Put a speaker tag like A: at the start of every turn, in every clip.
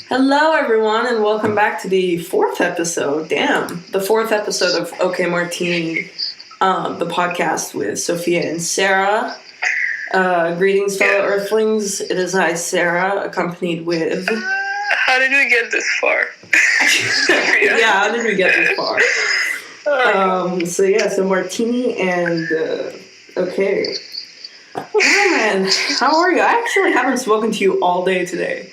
A: Hello, everyone, and welcome back to the fourth episode. The fourth episode of Okay Martini, the podcast with Sofia and Sarah. Greetings, fellow Earthlings. It is I, Sarah, accompanied with...
B: How did we get this far?
A: Yeah, how did we get this far? So Martini and... Okay. Oh, man, how are you? I actually haven't spoken to you all day today.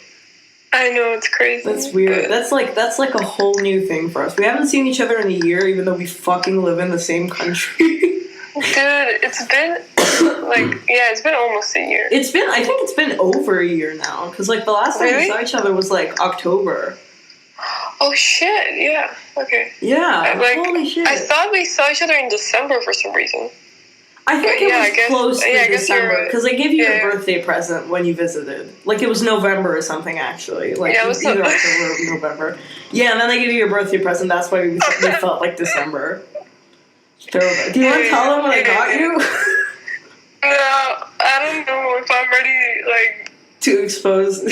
B: I know, it's crazy.
A: That's weird. That's like a whole new thing for us. We haven't seen each other in a year, even though we fucking live in the same country.
B: Dude, it's been, it's been almost a year.
A: I think it's been over a year now, because, the last time we saw each other was, October.
B: Oh, shit, yeah, okay.
A: Yeah, holy shit.
B: I thought we saw each other in December for some reason.
A: I think it was close to December, because I gave you a birthday present when you visited. It was November or something, actually. It was either October or November. Yeah, and then I gave you your birthday present, that's why we felt like December. Do you want to tell them what I got you?
B: No, I don't know if I'm ready,
A: to expose.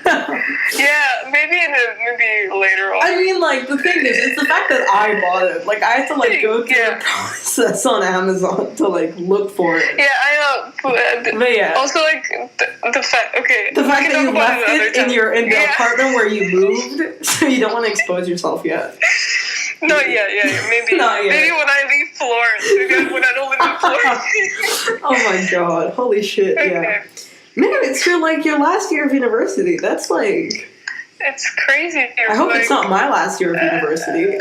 B: Yeah, maybe later on.
A: I mean, the thing is, it's the fact that I bought it. I had to, go through the process on Amazon to, look for it.
B: Yeah, I know. But yeah. Also, the fact, okay.
A: The fact that you left it in the apartment where you moved, so you don't want to expose yourself yet.
B: No, yeah, maybe.
A: Not yet.
B: Maybe when I leave Florence. Maybe when I don't live in Florence.
A: Oh my god, holy shit,
B: okay.
A: Yeah. Man, it's your last year of university. That's
B: It's crazy.
A: I hope it's not my last year of university.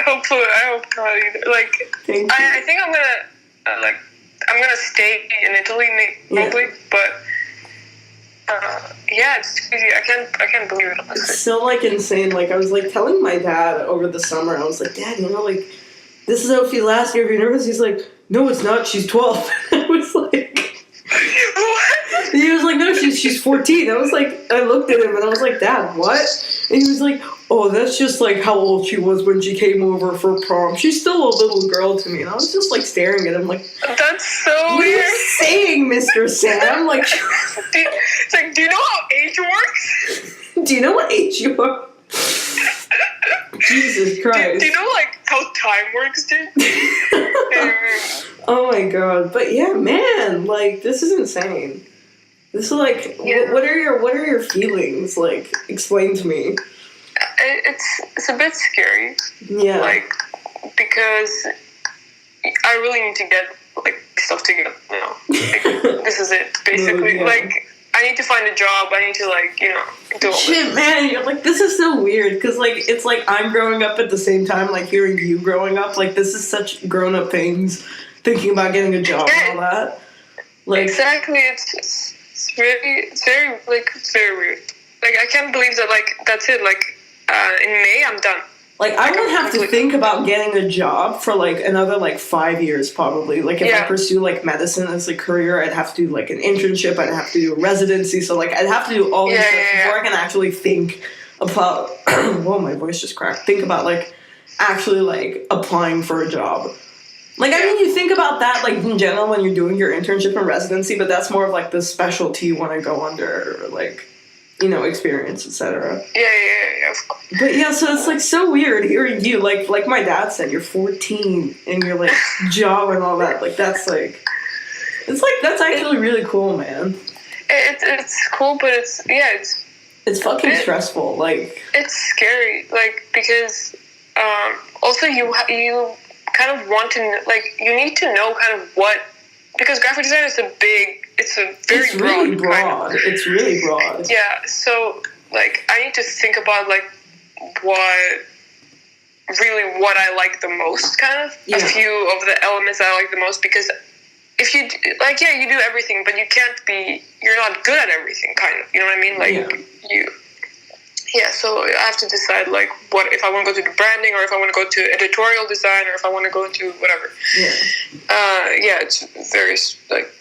B: Hopefully, I hope not either. I think I'm gonna stay in Italy, probably, but it's crazy. I can't believe it. Honestly.
A: It's so insane. I was telling my dad over the summer. I was like, Dad, this is Sophie's last year of university. He's like, no, it's not. She's 12. I was like.
B: What?
A: He was like, no, she's 14. I was like, I looked at him and I was like, Dad, what? And he was like, oh, that's just how old she was when she came over for prom. She's still a little girl to me. And I was just staring at him
B: that's so
A: what
B: weird.
A: What are you saying, Mr. Sam?
B: do you know how age works?
A: Do you know what age you are? Jesus Christ.
B: Do you know how time works, dude?
A: Oh my god. But yeah, man, this is insane. This is what are your feelings? Explain to me.
B: It's a bit scary.
A: Yeah.
B: Because I really need to get stuff together now. This is it, basically.
A: Oh, yeah.
B: I need to find a job. I need to do all
A: shit, man. You're this is so weird because it's I'm growing up at the same time, hearing you growing up. This is such grown-up things. Thinking about getting a job and all that.
B: Exactly. It's very weird. I can't believe that that's it. In May I'm done.
A: I would have to think about getting a job for another 5 years probably. If I pursue medicine as a career, I'd have to do an internship, I'd have to do a residency, so I'd have to do all this stuff before I can actually think about whoa, my voice just cracked. Think about actually applying for a job. I mean, you think about that in general when you're doing your internship and residency, but that's more of the specialty you want to go under, experience, etc.
B: Yeah, of course.
A: But yeah, so it's so weird hearing you, like my dad said, you're 14 and you're job and all that. That's that's actually really cool, man.
B: It's cool, but it's
A: fucking stressful.
B: It's scary, because also you kind of want to you need to know kind of what, because graphic design is it's
A: really broad. It's really broad.
B: Yeah, so I need to think about what I like the most, kind of a few of the elements I like the most, because if you you do everything, but you're not good at everything, kind of, you know what I mean? so I have to decide like what if I want to go to the branding or if I want to go to editorial design or if I want to go to whatever. It's very like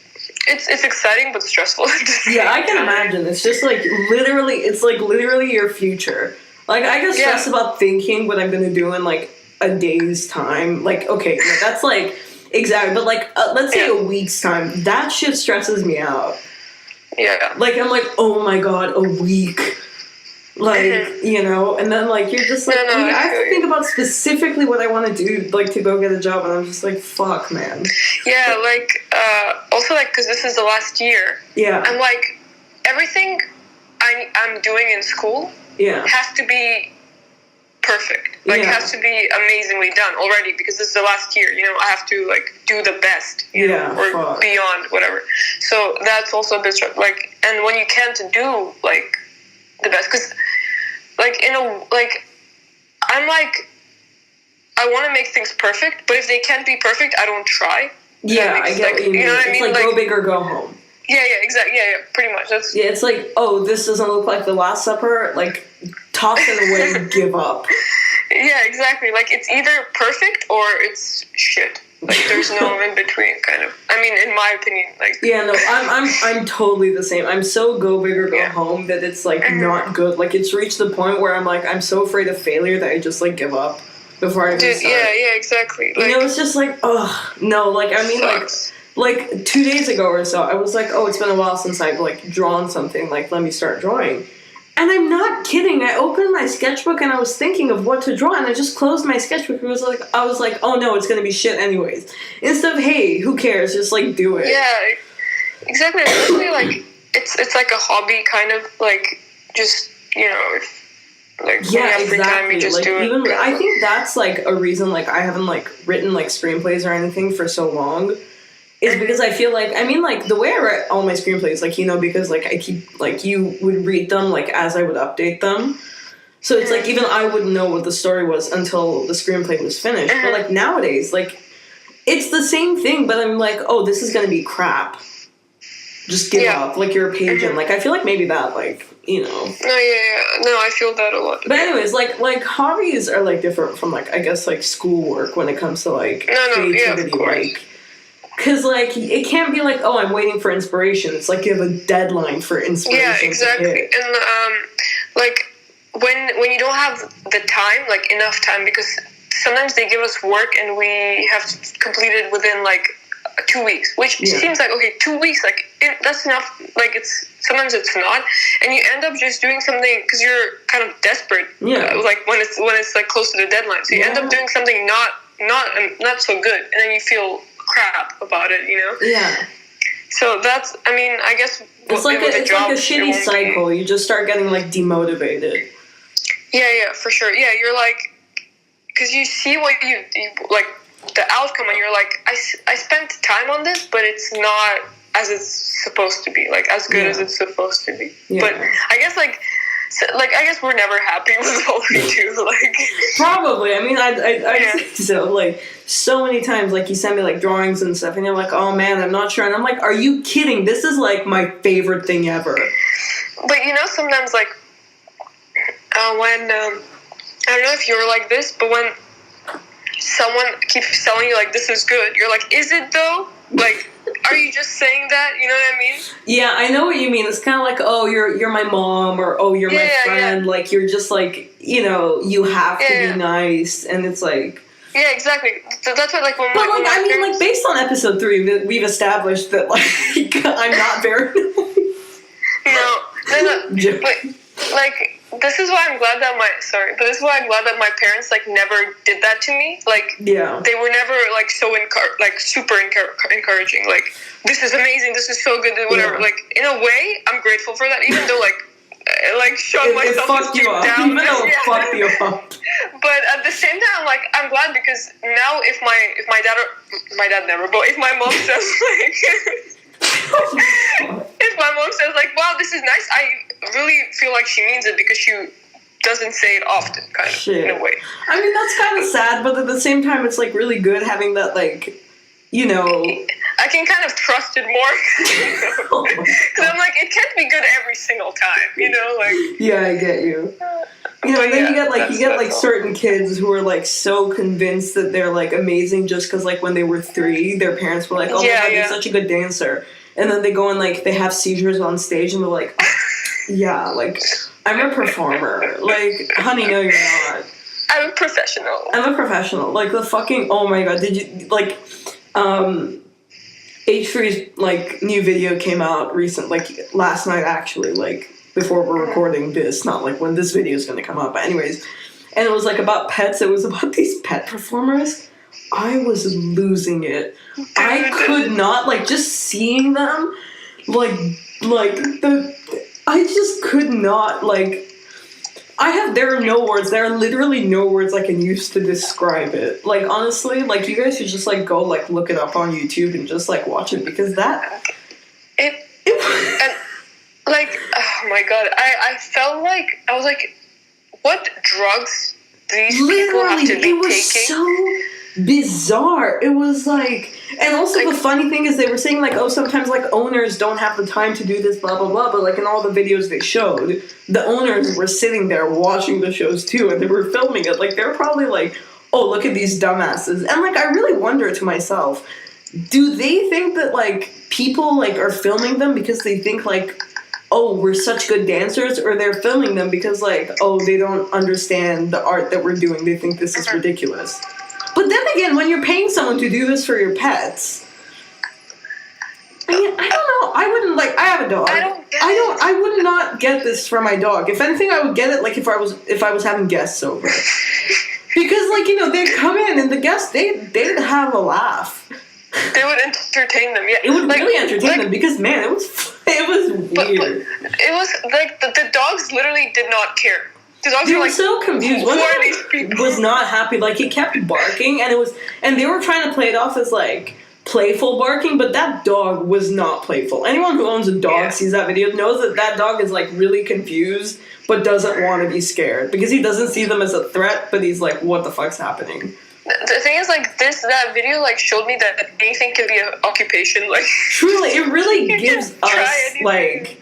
B: it's exciting but stressful.
A: Yeah, I can imagine. It's just like literally your future. Like I get stressed about thinking what I'm gonna do in like a day's time. Like okay, that's like exactly, but like let's say a week's time. That shit stresses me out.
B: Yeah.
A: Like I'm like, oh my god, a week. Like, you know, and then like you're just like I have to think about specifically what I want to do, like to go get a job, and I'm just like, fuck, man.
B: Yeah, like also like because this is the last year.
A: Yeah.
B: I'm like everything I'm doing in school.
A: Yeah.
B: Has to be perfect. Like it has to be amazingly done already because this is the last year. You know, I have to like do the best. You know, or beyond whatever. So that's also a bit like, and when you can't do like the best, because like I'm like I want to make things perfect, but if they can't be perfect, I don't try.
A: Yeah, I get what you mean. You know what I mean? It's like go big or go home.
B: Yeah, exactly. Yeah, pretty much. That's
A: it's like, oh, this doesn't look like the Last Supper. Like, toss it away and give up.
B: Yeah, exactly. Like, it's either perfect or it's shit. Like, there's no in between, kind of. I mean, in my opinion, like.
A: Yeah, no, I'm totally the same. I'm so go big or go home that it's like not good. Like, it's reached the point where I'm like, I'm so afraid of failure that I just like give up before I even start.
B: Yeah, exactly. Like,
A: you know, it's just like, oh no, like I mean, like 2 days ago or so, I was like, oh, it's been a while since I've like drawn something. Like, let me start drawing. And I'm not kidding. I opened my sketchbook and I was thinking of what to draw, and I just closed my sketchbook. I was like, oh no, it's gonna be shit anyways. Instead of, hey, who cares? Just like do it.
B: Yeah, exactly. Especially like it's like a hobby, kind of like just you know. Like,
A: yeah,
B: exactly. Time, you just
A: like
B: do
A: even
B: it.
A: I think that's like a reason like I haven't like written like screenplays or anything for so long. Is because I feel like, I mean, like, the way I write all my screenplays, like, you know, because, like, I keep, like, you would read them, like, as I would update them. So it's, like, even I wouldn't know what the story was until the screenplay was finished. But, like, nowadays, like, it's the same thing, but I'm like, oh, this is gonna be crap. Just give up. Like, you're a page in. Like, I feel like maybe that, like, you know.
B: No, I feel that a lot.
A: But anyways, like, hobbies are, like, different from, like, I guess, like, schoolwork when it comes to, like, creativity, like. Because, like, it can't be like, oh, I'm waiting for inspiration. It's like you have a deadline for inspiration.
B: Yeah, exactly. And, like, when you don't have the time, like, enough time, because sometimes they give us work and we have to complete it within, like, 2 weeks, which seems like, okay, 2 weeks, like, that's enough. Like, sometimes it's not. And you end up just doing something, because you're kind of desperate, like, when it's, like, close to the deadline. So you end up doing something not so good, and then you feel crap about it, you know?
A: Yeah.
B: So that's, I mean, I guess
A: it's like a shitty cycle. You just start getting like demotivated.
B: Yeah, for sure. Yeah, you're like, because you see what you like the outcome, and you're like, I spent time on this, but it's not as it's supposed to be, like as good as it's supposed to be. Yeah. But I guess I guess we're never happy with what we do. Like
A: probably. I mean, I think so. Like so many times, like you send me like drawings and stuff, and you're like, "Oh man, I'm not sure." And I'm like, "Are you kidding? This is like my favorite thing ever."
B: But you know, sometimes like when I don't know if you're like this, but when someone keeps telling you like this is good, you're like, "Is it though?" Like. Are you just saying that? You know what I mean?
A: Yeah, I know what you mean. It's kind of like, oh, you're my mom, or oh, you're my friend. Yeah. Like you're just like, you know, you have to be nice, and it's like.
B: Yeah, exactly. So that's what like. When
A: but like, I mean, like based on episode 3, we've established that like I'm not very.
B: No, but like. This is why I'm glad that my parents like never did that to me. Like, they were never like so super encouraging. Like, this is amazing, this is so good, whatever. Like, in a way, I'm grateful for that, even though like showing myself
A: fucked you up.
B: down.
A: Even though it fucked you up.
B: But at the same time, like, I'm glad because now if my dad never, but if my mom says like. If my mom says like, wow, this is nice, I really feel like she means it because she doesn't say it often, kind of, in a way. I
A: mean, that's kind of sad, but at the same time, it's like really good having that, like, you know.
B: I can kind of trust it more. Because I'm like, it can't be good every single time, you know? Like.
A: Yeah, I get you. You know, and then you get like certain kids who are like so convinced that they're like amazing just because like when they were 3, their parents were like, oh my god, you're such a good dancer. And then they go and like they have seizures on stage and they're like, yeah, like I'm a performer. Like, honey, no, you're not.
B: I'm a professional. Like the fucking, oh my god, did you like H3's like new video came out recent, like last night actually, like before we're recording this, not like when this video is going to come out, but anyways, and it was like about pets. It was about these pet performers. I was losing it. I could not, like, just seeing them, I just could not, like, there are no words. There are literally no words I can use to describe it. Like, honestly, like, you guys should just, like, go, like, look it up on YouTube and just, like, watch it, because like, oh my god, I felt like, I was like, what drugs do these people have to be taking?
A: It was so bizarre. It was like, and also like, the funny thing is they were saying like, oh, sometimes like owners don't have the time to do this, blah, blah, blah, but like in all the videos they showed, the owners were sitting there watching the shows too, and they were filming it. Like, they're probably like, oh, look at these dumbasses. And like, I really wonder to myself, do they think that like people like are filming them because they think like, oh, we're such good dancers, or they're filming them because, like, oh, they don't understand the art that we're doing. They think this is ridiculous. But then again, when you're paying someone to do this for your pets, I mean, I don't know. I wouldn't, like, I have a dog. I would not get this for my dog. If anything, I would get it, like, if I was having guests over. Because, like, you know, they'd come in, and the guests, they'd have a laugh.
B: They would entertain them, yeah.
A: It would like, really entertain them because, man, it was weird.
B: But it was like the dogs literally did not care. The dogs
A: were
B: like
A: so confused.
B: Who are these people?
A: Was not happy. Like, he kept barking, and they were trying to play it off as like playful barking, but that dog was not playful. Anyone who owns a dog sees that video knows that dog is like really confused, but doesn't want to be scared because he doesn't see them as a threat. But he's like, what the fuck's happening?
B: The thing is, like, that video, like, showed me that anything can be an occupation, like...
A: Truly, it really gives us, like,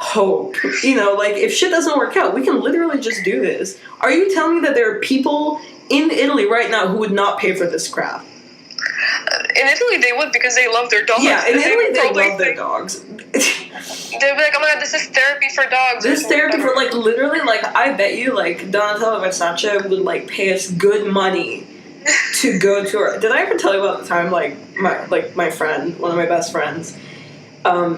A: hope. You know, like, if shit doesn't work out, we can literally just do this. Are you telling me that there are people in Italy right now who would not pay for this crap?
B: In Italy, they would, because they love their dogs.
A: Yeah, in Italy, they love their dogs.
B: They'd be like, oh my god, this is therapy for dogs.
A: This therapy for, like, literally, like, I bet you, like, Donatella Versace would, like, pay us good money to go to her. Did I ever tell you about the time, like my friend, one of my best friends,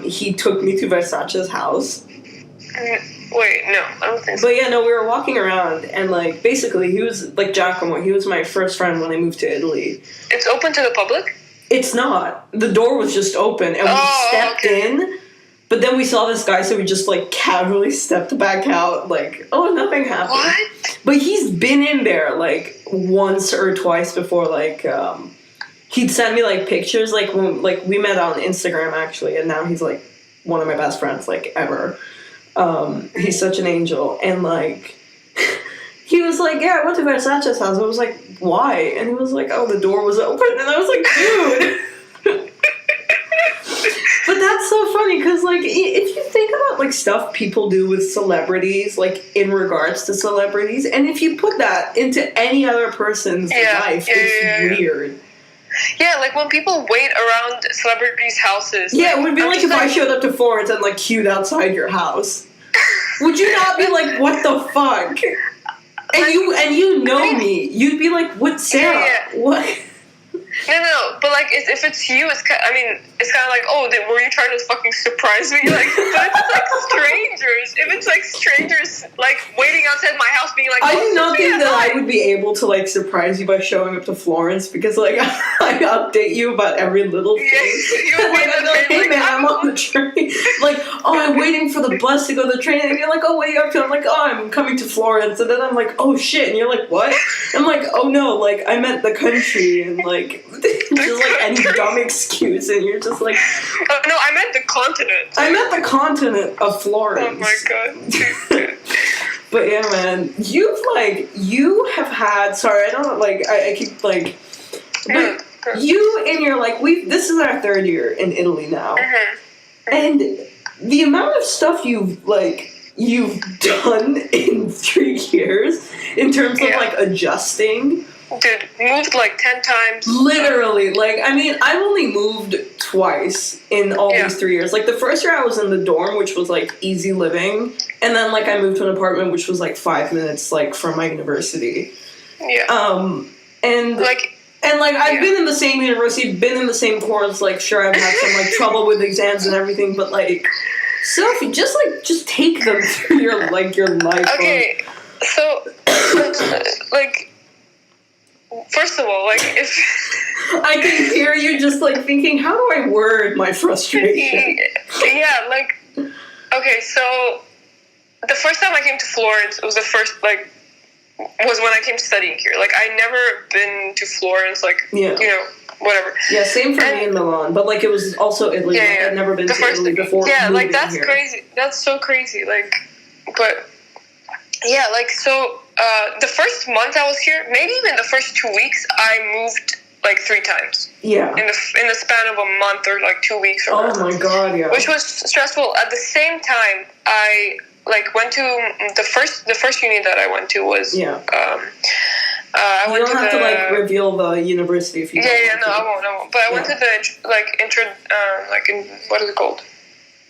A: he took me to Versace's house?
B: Wait, no, I don't think so.
A: But yeah, no, we were walking around, and like basically he was like Giacomo. He was my first friend when I moved to Italy.
B: It's open to the public?
A: It's not. The door was just open, and we stepped in. But then we saw this guy, so we just, like, casually stepped back out, like, oh, nothing happened.
B: What?
A: But he's been in there, like, once or twice before, like, he'd send me, like, pictures, like, when, like, we met on Instagram, actually, and now he's, like, one of my best friends, like, ever. He's such an angel, and, like, he was like, yeah, I went to Versace's house. I was like, why? And he was like, oh, the door was open, and I was like, dude. But that's so funny, because, like, if you think about, like, stuff people do with celebrities, like, in regards to celebrities, and if you put that into any other person's life, it's weird.
B: Yeah, like, when people wait around celebrities' houses.
A: Yeah, it would be like if I showed up to Florence and, like, queued outside your house. Would you not be like, what the fuck? And you know me. You'd be like, what, Sarah?
B: Yeah.
A: What?
B: No, but, like, if it's you, it's kind of like, oh, were you trying to fucking surprise me? Like, but if it's, like, strangers, like, waiting outside my house being like,
A: I do not think that I would be able to, like, surprise you by showing up to Florence, because, like, I update you about every little thing. Like, I'd be like, hey, man, I'm on the train. Like, oh, I'm waiting for the bus to go to the train, and you're like, oh, what are you up to? I'm like, oh, I'm coming to Florence, and then I'm like, oh, shit, and you're like, what? I'm like, oh, no, like, I meant the country, and, like, just like any dumb excuse, and you're just like,
B: oh no, I meant the continent.
A: I meant the continent of Florence.
B: Oh my god.
A: But yeah, man, you have had, sorry, I don't, like, I keep, like, but you and your, like, this is our 3rd year in Italy now, and the amount of stuff you've done in 3 years in terms of, like, adjusting.
B: Dude, moved like 10 times.
A: Literally. Like, I mean, I've only moved twice in all these 3 years. Like, the first year I was in the dorm, which was, like, easy living. And then, like, I moved to an apartment, which was, like, 5 minutes, like, from my university.
B: Yeah.
A: And, like, I've been in the same university, been in the same course. Like, sure, I've had some, like, trouble with exams and everything. But, like, Sophie, just take them through your life.
B: Okay, so, like... First of all, like, if...
A: I can hear you just, like, thinking, how do I word my frustration?
B: Yeah, like... Okay, so... The first time I came to Florence, it was the first, like... Was when I came to studying here. Like, I'd never been to Florence, like, you know, whatever.
A: Yeah, same for me in Milan. But, like, it was also Italy.
B: Yeah,
A: like, I'd never been to Italy before.
B: Yeah, like, that's crazy. That's so crazy. Like, but... Yeah, like, so... the first month I was here, maybe even the first 2 weeks, I moved like 3 times. Yeah. In the span of a month or like 2 weeks or whatever.
A: Oh my god, yeah.
B: Which was stressful. At the same time, I like went to the first uni that I went to was I went
A: to like reveal the university if you want.
B: Yeah, no, I won't. But I went to the what is it called?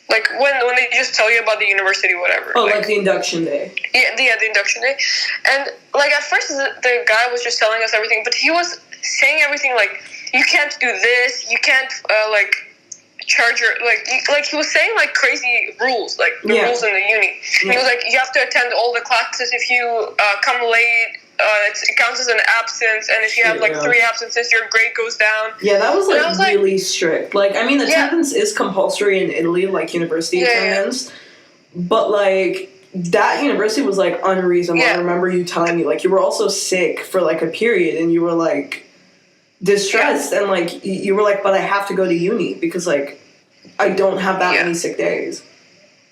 B: Like, when they just tell you about the university, whatever.
A: Oh, like the induction day.
B: Yeah, the induction day. And, like, at first, the guy was just telling us everything, but he was saying everything, like, you can't do this, you can't, like, charge your, like, he was saying, like, crazy rules, like, the rules in the uni. Yeah. He was like, you have to attend all the classes. If you come late, it counts as an absence, and if you have like 3 absences, your grade goes down. Yeah, that was like
A: really strict. Like, I mean, attendance is compulsory in Italy, like university attendance, but like that university was like unreasonable. I remember you telling me like you were also sick for like a period, and you were like distressed, and like you were like, but I have to go to uni because like I don't have that many sick days.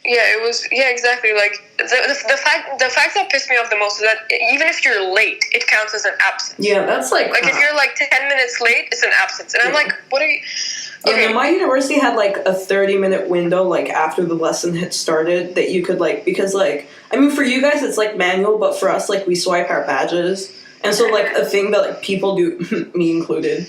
B: Yeah, it was. Yeah, exactly. Like the fact that pissed me off the most is that even if you're late, it counts as an absence.
A: Yeah, that's like
B: if you're like 10 minutes late, it's an absence, and I'm like, what are you? Okay.
A: Yeah, my university had like a 30-minute window, like after the lesson had started, that you could like because like I mean for you guys it's like manual, but for us like we swipe our badges, and so like a thing that like people do, me included.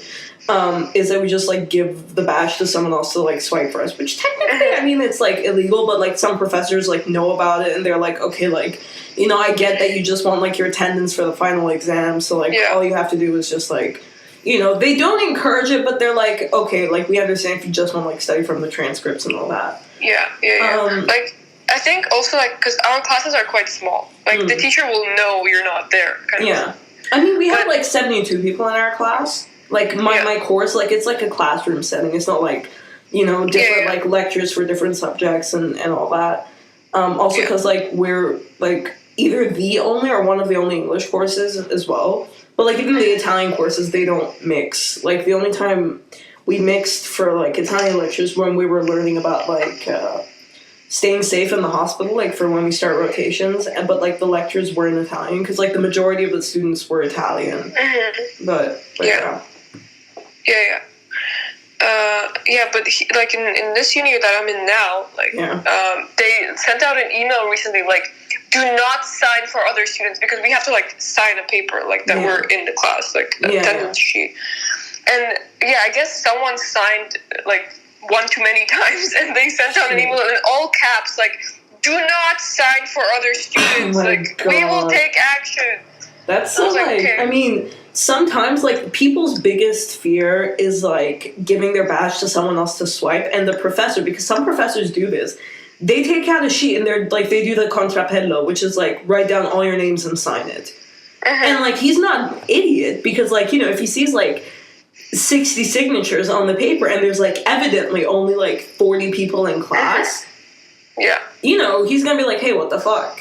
A: Is that we just, like, give the badge to someone else to, like, swipe for us, which technically, I mean, it's, like, illegal, but, like, some professors, like, know about it, and they're like, okay, like, you know, I get that you just want, like, your attendance for the final exam, so, like, all you have to do is just, like, you know, they don't encourage it, but they're like, okay, like, we understand if you just want to, like, study from the transcripts and all that.
B: Yeah. Like, I think also, like, because our classes are quite small. Like, the teacher will know you're not there, kind of.
A: Yeah. I mean, we had, like, 72 people in our class. Like, my course, like, it's like a classroom setting. It's not like, you know, different, like, lectures for different subjects and all that. Also because, like, we're, like, either the only or one of the only English courses as well. But, like, even the Italian courses, they don't mix. Like, the only time we mixed for, like, Italian lectures when we were learning about, like, staying safe in the hospital, like, for when we start rotations. But, like, the lectures were in Italian because, like, the majority of the students were Italian.
B: Mm-hmm.
A: But
B: Yeah, but like in this uni that I'm in now, like they sent out an email recently, like, do not sign for other students because we have to like sign a paper like that we're in the class, like attendance sheet. And I guess someone signed like one too many times, and they sent out an email in all caps, like, do not sign for other students. We will take action.
A: That's so like, okay. I mean, sometimes, like, people's biggest fear is, like, giving their badge to someone else to swipe, and the professor, because some professors do this, they take out a sheet and they're, like, they do the contrappello, which is, like, write down all your names and sign it. And, like, he's not an idiot, because, like, you know, if he sees, like, 60 signatures on the paper and there's, like, evidently only, like, 40 people in class, you know, he's gonna be like, hey, what the fuck?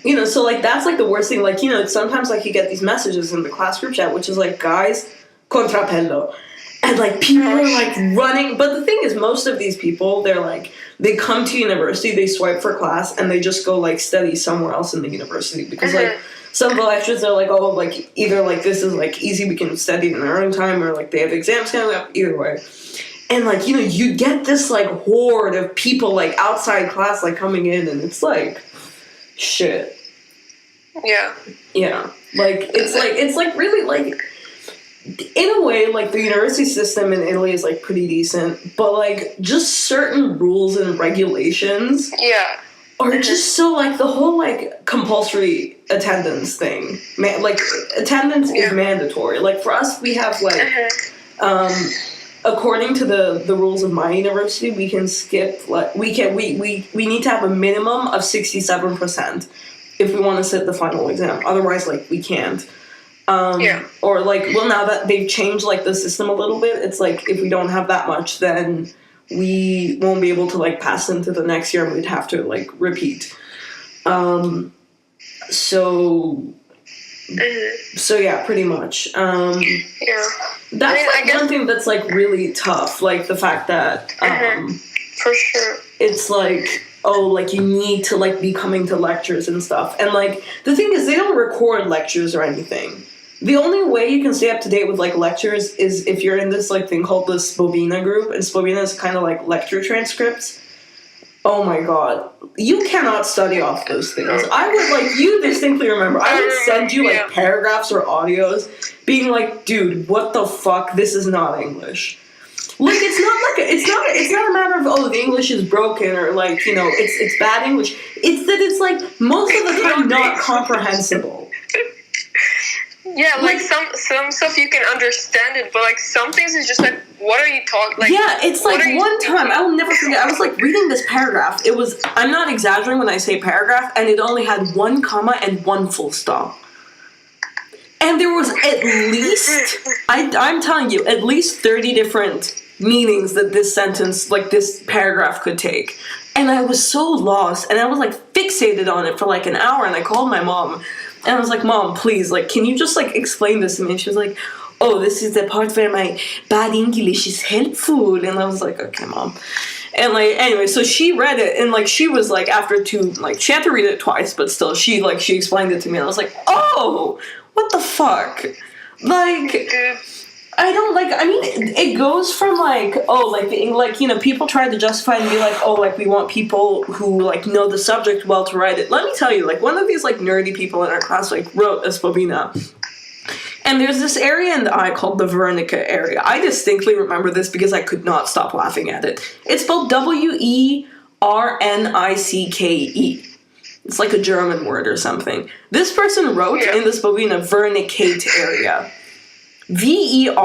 A: You know, so, like, that's, like, the worst thing. Like, you know, sometimes, like, you get these messages in the class group chat, which is, like, guys, contrappello. And, like, people are, like, running. But the thing is, most of these people, they're, like, they come to university, they swipe for class, and they just go, like, study somewhere else in the university. Because, like, some of the lectures are, like, oh, like, either, like, this is, like, easy, we can study in our own time, or, like, they have exams coming up, either way. And, like, you know, you get this, like, horde of people, like, outside class, like, coming in, and it's, like... shit.
B: Yeah.
A: Yeah. Like, it's like really, like, in a way, like, the university system in Italy is, like, pretty decent, but, like, just certain rules and regulations are just so, like, the whole, like, compulsory attendance thing. Like, attendance is mandatory. Like, for us, we have, like, according to the rules of my university, we can skip, like, we need to have a minimum of 67% if we want to sit the final exam. Otherwise, like, we can't. Or, like, well, now that they've changed, like, the system a little bit, it's like, if we don't have that much, then we won't be able to, like, pass into the next year, and we'd have to, like, repeat. So yeah, pretty much. That's, like, one thing that's, like, really tough, like, the fact that,
B: for sure.
A: It's, like, oh, like, you need to, like, be coming to lectures and stuff. And, like, the thing is, they don't record lectures or anything. The only way you can stay up to date with, like, lectures is if you're in this, like, thing called the Spobina group, and Spobina is kind of like lecture transcripts. Oh my god. You cannot study off those things. I would, like, you distinctly remember, I would send you, like, paragraphs or audios being like, dude, what the fuck? This is not English. Like, it's not a matter of, oh, the English is broken, or, like, you know, it's bad English. It's that it's, like, most of the time not comprehensible.
B: Yeah, like, some stuff you can understand it, but, like, some things is just like, what are you talking, like...
A: Yeah, it's like, one time, I will never forget, I was, like, reading this paragraph. It was, I'm not exaggerating when I say paragraph, and it only had 1 comma and 1 full stop. And there was at least, I'm telling you, at least 30 different meanings that this sentence, like, this paragraph could take. And I was so lost, and I was, like, fixated on it for, like, an hour, and I called my mom. And I was like, Mom, please, like, can you just, like, explain this to me? And she was like, oh, this is the part where my bad English is helpful. And I was like, okay, Mom. And, like, anyway, so she read it, and, like, she was, like, after she had to read it twice, but still, she explained it to me, and I was like, oh, what the fuck? Like, I don't, like, I mean, it goes from, like, oh, like, you know, people try to justify and be like, oh, like, we want people who, like, know the subject well to write it. Let me tell you, like, one of these, like, nerdy people in our class, like, wrote a Spobina. And there's this area in the eye called the Wernicke area. I distinctly remember this because I could not stop laughing at it. It's spelled Wernicke. It's like a German word or something. This person wrote in the Spobina Wernicke area. Vernicate.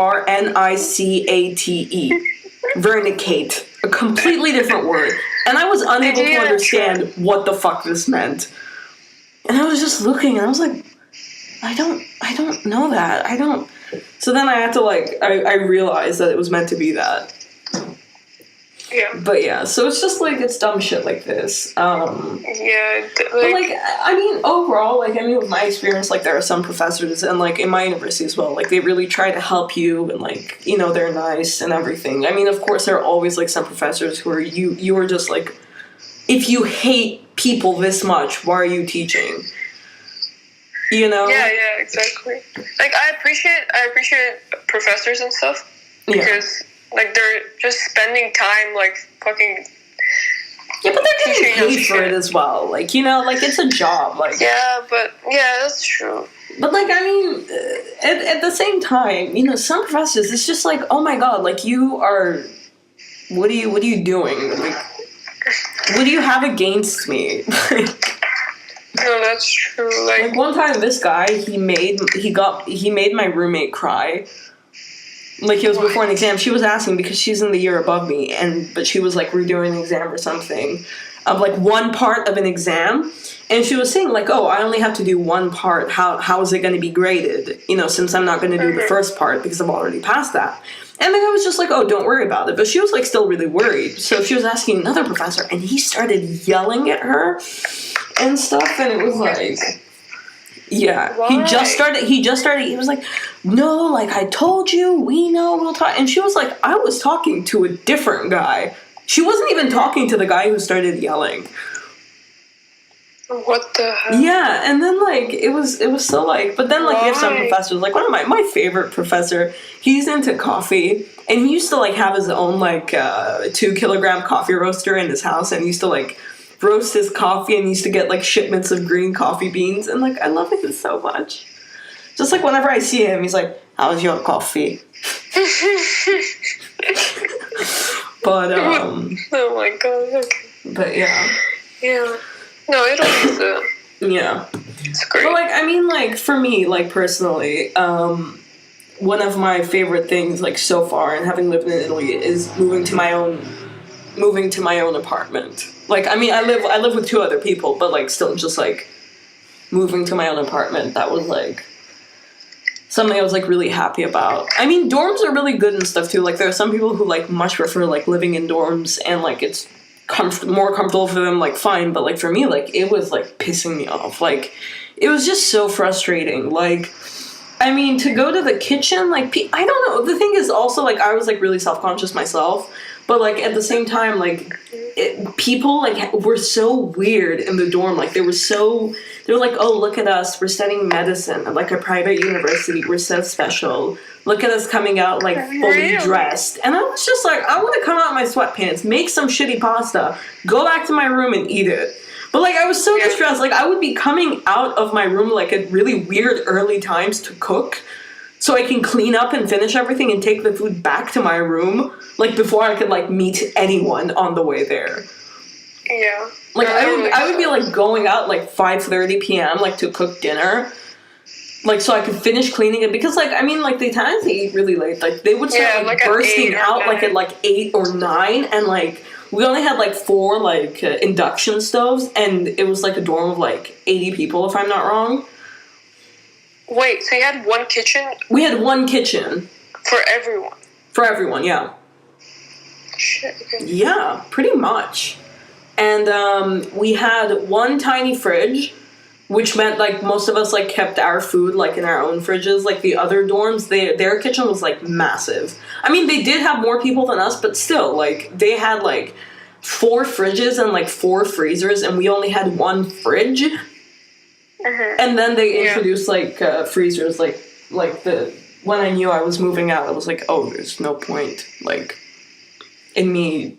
A: Wernicate. A completely different word. And I was unable to understand what the fuck this meant. And I was just looking, and I was like, I don't know that. So then I had to, like, I realized that it was meant to be that.
B: Yeah.
A: But yeah, so it's just, like, it's dumb shit like this.
B: Yeah.
A: But, like, I mean, overall, like, I mean, with my experience, like, there are some professors, and, like, in my university as well, like, they really try to help you, and, like, you know, they're nice and everything. I mean, of course, there are always, like, some professors who are, you are just, like, if you hate people this much, why are you teaching? You know?
B: Yeah, exactly. Like, I appreciate professors and stuff, because... Yeah. Like, they're just spending time, like, fucking...
A: Yeah, but they're getting paid for it as well. Like, you know, like, it's a job. Like,
B: yeah, but... Yeah, that's true.
A: But, like, I mean, at the same time, you know, some professors, it's just like, oh my god, like, you are... What are you doing? Like, what do you have against me?
B: No, that's true. Like,
A: one time, this guy, he made my roommate cry. Like, it was before an exam. She was asking, because she's in the year above me, but she was, like, redoing an exam or something of, like, one part of an exam. And she was saying, like, oh, I only have to do one part. How is it going to be graded? You know, since I'm not going to do the first part because I've already passed that. And the guy was just like, oh, don't worry about it. But she was, like, still really worried. So she was asking another professor, and he started yelling at her and stuff. And it was like... Yeah,
B: why?
A: he just started, he was like, no, like, I told you, we know, we'll talk, and she was like, I was talking to a different guy. She wasn't even talking to the guy who started yelling.
B: What the hell?
A: Yeah, and then, like, it was so, like, but then, like, we have some professors, like, one of my favorite professor, he's into coffee, and he used to, like, have his own, like, 2 kilogram coffee roaster in his house, and he used to, like, roast his coffee and used to get, like, shipments of green coffee beans. And, like, I love him so much. Just, like, whenever I see him, he's like, how's your coffee? But,
B: oh my god, okay.
A: But, yeah.
B: Yeah. No, it always,
A: yeah.
B: It's great.
A: But, like, I mean, like, for me, like, personally, one of my favorite things, like, so far, and having lived in Italy, is moving to my own apartment. Like, I mean, I live with 2 other people, but, like, still just, like, moving to my own apartment, that was, like, something I was, like, really happy about. I mean, dorms are really good and stuff, too. Like, there are some people who, like, much prefer, like, living in dorms, and, like, it's more comfortable for them, like, fine. But, like, for me, like, it was, like, pissing me off. Like, it was just so frustrating. Like, I mean, to go to the kitchen, like, I don't know. The thing is also, like, I was, like, really self-conscious myself. But, like, at the same time, like, people, like, were so weird in the dorm. Like, they were like, oh, look at us. We're studying medicine at, like, a private university. We're so special. Look at us coming out, like, fully dressed. And I was just like, I want to come out in my sweatpants, make some shitty pasta, go back to my room and eat it. But, like, I was so distressed. Like, I would be coming out of my room, like, at really weird early times to cook, so I can clean up and finish everything and take the food back to my room, like, before I could, like, meet anyone on the way there.
B: Yeah.
A: Like, I would be, like, going out, like, 5:30 p.m., like, to cook dinner, like, so I could finish cleaning it, because, like, I mean, like, the Italians, they eat really late. Like, they would start, like bursting out, like, at, like, 8 or 9, and, like, we only had, like, 4, like, induction stoves, and it was, like, a dorm of, like, 80 people, if I'm not wrong.
B: Wait, so you had one kitchen?
A: We had one kitchen.
B: For everyone?
A: For everyone, yeah.
B: Shit, okay.
A: Yeah, pretty much. And we had one tiny fridge, which meant, like, most of us, like, kept our food, like, in our own fridges. Like, the other dorms, their kitchen was, like, massive. I mean, they did have more people than us, but still, like, they had, like, 4 fridges and, like, 4 freezers, and we only had 1 fridge. Mm-hmm. And then they introduced, like, freezers, like, when I knew I was moving out, I was like, oh, there's no point, like, in me,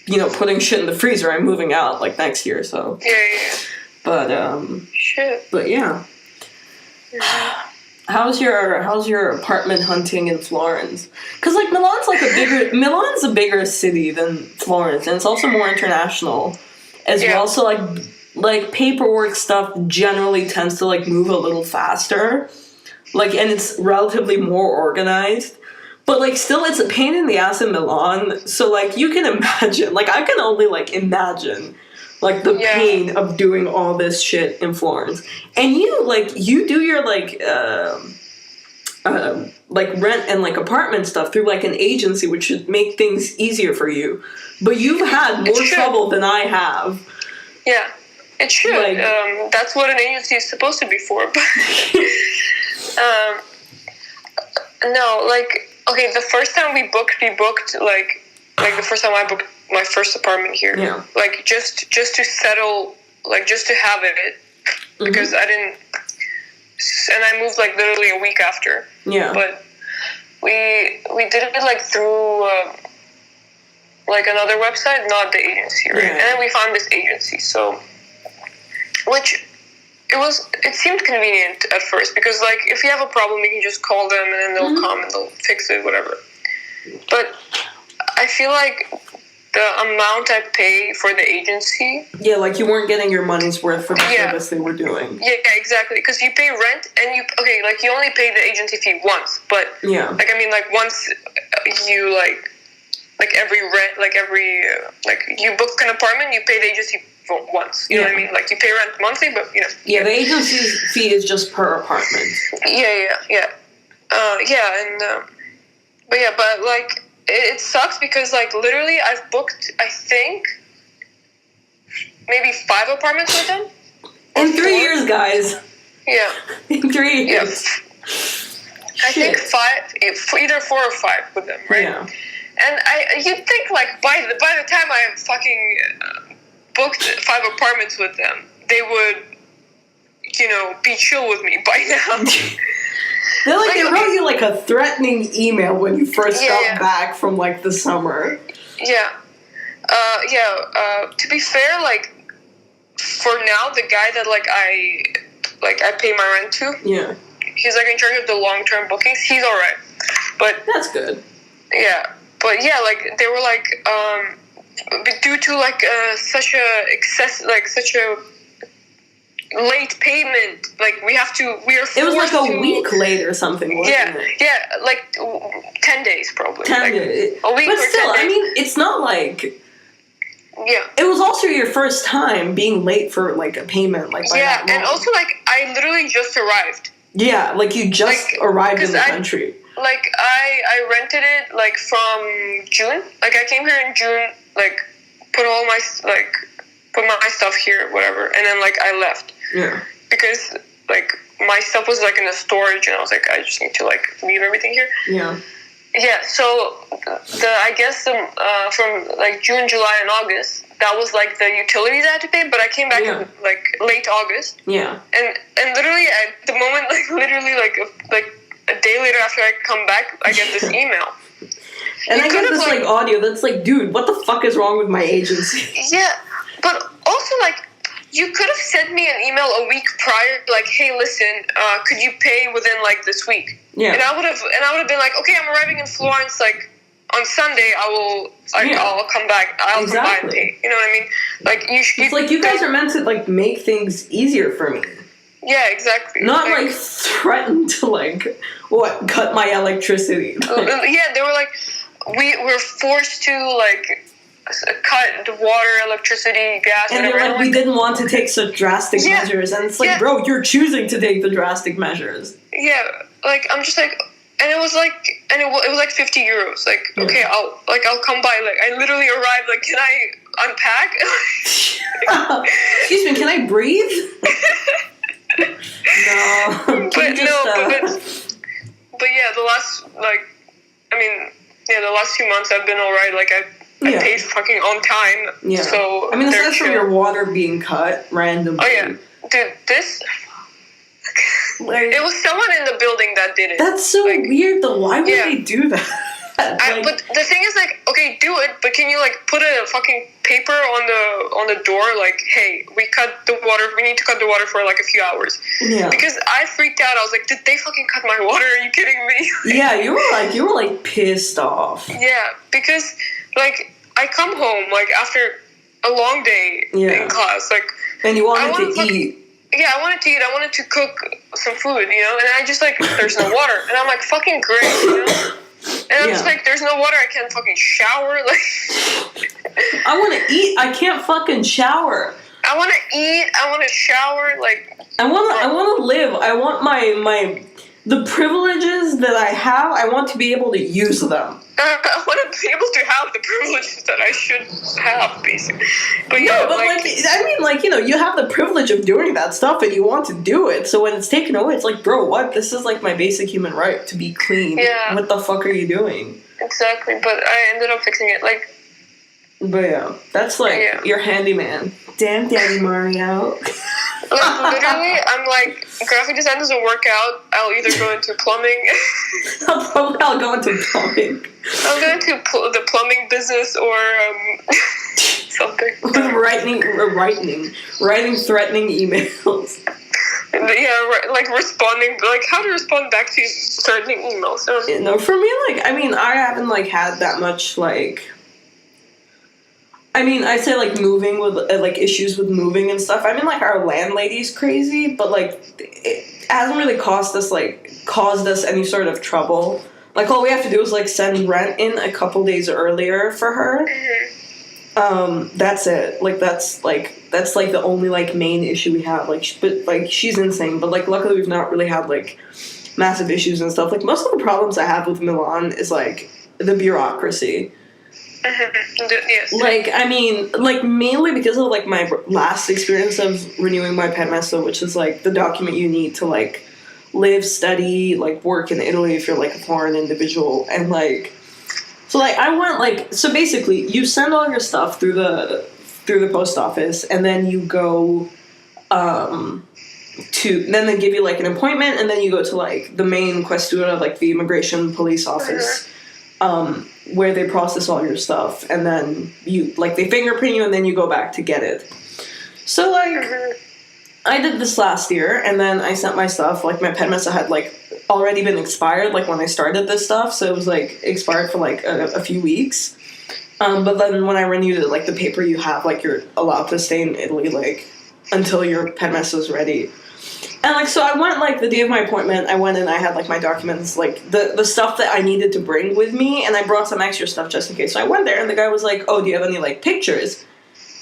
A: you know, putting shit in the freezer. I'm moving out, like, next year, so.
B: Yeah.
A: But,
B: shit.
A: But, yeah. Mm-hmm. How's your apartment hunting in Florence? Because, like, Milan's a bigger city than Florence, and it's also more international as well, so, like, paperwork stuff generally tends to, like, move a little faster. Like, and it's relatively more organized. But, like, still, it's a pain in the ass in Milan. So, like, you can imagine. Like, I can only, like, imagine, like, the pain of doing all this shit in Florence. And you do your, like rent and, like, apartment stuff through, like, an agency, which should make things easier for you. But you've had more trouble than I have.
B: Yeah. It should. Like, that's what an agency is supposed to be for. But no, like, okay, the first time we booked, like the first time I booked my first apartment here. Yeah. Like, just to settle, like, just to have it, because I didn't, and I moved, like, literally a week after. Yeah. But we did it, like, through, like, another website, not the agency, right? Yeah. And then we found this agency, so... Which, it seemed convenient at first, because, like, if you have a problem, you can just call them, and then they'll come and they'll fix it, whatever. But I feel like the amount I pay for the agency... Yeah, like, you weren't getting your money's worth for the service they were doing. Yeah, exactly, because you pay rent, and you only pay the agency fee once, but, like, I mean, like, once you, like, every rent, like, you book an apartment, you pay the agency once, you know what I mean? Like, you pay rent monthly, but, you know. Yeah, the agency fee is just per apartment. But, like, it sucks because, like, literally I've booked, I think, maybe 5 apartments with them. In 3 years, guys. Yeah. In 3 years. Yeah. I think 5, either 4 or 5 with them, right? Yeah. And you'd think, like, by the time I have fucking... booked 5 apartments with them, they would, you know, be chill with me by now. They wrote you, like, a threatening email when you first got back from, like, the summer. Yeah. To be fair, like, for now, the guy that, like, I pay my rent to,
A: yeah,
B: he's, like, in charge of the long-term bookings. He's alright. But
A: that's good.
B: Yeah. But, yeah, like, they were, like, due to, like, such a late payment, like, we are forced
A: it was like a week late or something, wasn't it?
B: Yeah, like 10 days probably.
A: 10
B: like,
A: days.
B: A week
A: but
B: or
A: still,
B: 10 days.
A: I mean, it's not like...
B: Yeah.
A: It was also your first time being late for, like, a payment, like, by that long.
B: And also, like, I literally just arrived.
A: Yeah, like, you just arrived in the country.
B: Like, I rented it, like, from June. Like, I came here in June, like, put my stuff here, whatever, and then, like, I left.
A: Yeah.
B: Because, like, my stuff was, like, in the storage, and I was like, I just need to, like, leave everything here.
A: Yeah.
B: Yeah, so, from, like, June, July, and August, that was, like, the utilities I had to pay, but I came back in, like, late August.
A: Yeah.
B: And literally, at the moment, like, literally, like, a day later after I come back, I get this email.
A: And I get this, like, audio that's like, dude, what the fuck is wrong with my agency?
B: Yeah, but also, like, you could have sent me an email a week prior, like, hey, listen, could you pay within, like, this week?
A: Yeah.
B: And I would have been like, okay, I'm arriving in Florence, like, on Sunday, I'll come back, come by and pay. You know what I mean? Like,
A: it's like, you guys are meant to, like, make things easier for me.
B: Yeah, exactly.
A: Not, like, threaten to, like, cut my electricity.
B: Yeah, they were like, we were forced to, like, cut the water, electricity, gas,
A: and
B: whatever.
A: They're like, we didn't want to take such drastic measures. And it's like, bro, you're choosing to take the drastic measures.
B: Yeah, like, I'm just like, and it was like, it was like 50 euros. Like, okay, I'll come by. Like, I literally arrived. Like, can I unpack?
A: Excuse me, can I breathe? No.
B: But yeah, the last, like, I mean, yeah, the last few months I've been alright. Like, I paid fucking on time. Yeah. So
A: I mean, aside from your water being cut randomly.
B: Oh yeah, dude, this. Like, it was someone in the building that did it.
A: That's so weird, though. Why would they do that?
B: But the thing is, like, okay, do it, but can you, like, put a fucking paper on the door, like, hey, we need to cut the water for, like, a few hours. Yeah. Because I freaked out. I was like, did they fucking cut my water? Are you kidding me?
A: Yeah, you were pissed off.
B: Yeah, because, like, I come home, like, after a long day in class, like,
A: and you wanted to eat.
B: Yeah, I wanted to eat. I wanted to cook some food, you know? And I just, like, there's no water. And I'm like, fucking great, you know? And I'm just like, there's no water. I can't fucking shower. Like,
A: I want to eat. I can't fucking shower.
B: I want to eat. I want to shower. Like,
A: I want to live. I want the privileges that I have. I want to be able to use them.
B: I want to be able to have the privileges that I should have, basically. But yeah,
A: you have the privilege of doing that stuff and you want to do it. So when it's taken away, it's like, bro, what? This is like my basic human right to be clean.
B: Yeah.
A: What the fuck are you doing?
B: Exactly. But I ended up fixing it. Like.
A: But yeah, that's like your handyman. Damn, Daddy Mario.
B: Like, literally, I'm like, graphic design doesn't work out. I'll either go into plumbing.
A: I'll go into plumbing.
B: I'll go into the plumbing business or something.
A: Writing threatening emails.
B: Yeah, like responding, like how to respond back to threatening emails.
A: No, for me, like, I mean, I haven't like had that much like. I mean, I say, like, moving with, like, issues with moving and stuff. I mean, like, our landlady's crazy, but, like, it hasn't really caused us any sort of trouble. Like, all we have to do is, like, send rent in a couple days earlier for her. That's it. Like, that's the only, like, main issue we have. Like, but, like, she's insane, but, like, luckily we've not really had, like, massive issues and stuff. Like, most of the problems I have with Milan is, like, the bureaucracy.
B: Yes.
A: Like, I mean, like, mainly because of, like, my last experience of renewing my permesso, which is, like, the document you need to, like, live, study, like, work in Italy if you're, like, a foreign individual. And, like, so, like, I went, like, so basically, you send all your stuff through the post office, and then you go, then they give you, like, an appointment, and then you go to, like, the main questura, like, the immigration police office, where they process all your stuff, and then you, like, they fingerprint you, and then you go back to get it. So, like, I did this last year, and then I sent my stuff, like, my Pedmessa had, like, already been expired, like, when I started this stuff, so it was, like, expired for, like, a few weeks. But then when I renewed it, like, the paper you have, like, you're allowed to stay in Italy, like, until your Pedmessa is ready. And, like, so I went, like, the day of my appointment, I went and I had, like, my documents, like, the stuff that I needed to bring with me, and I brought some extra stuff just in case. So I went there, and the guy was like, oh, do you have any, like, pictures?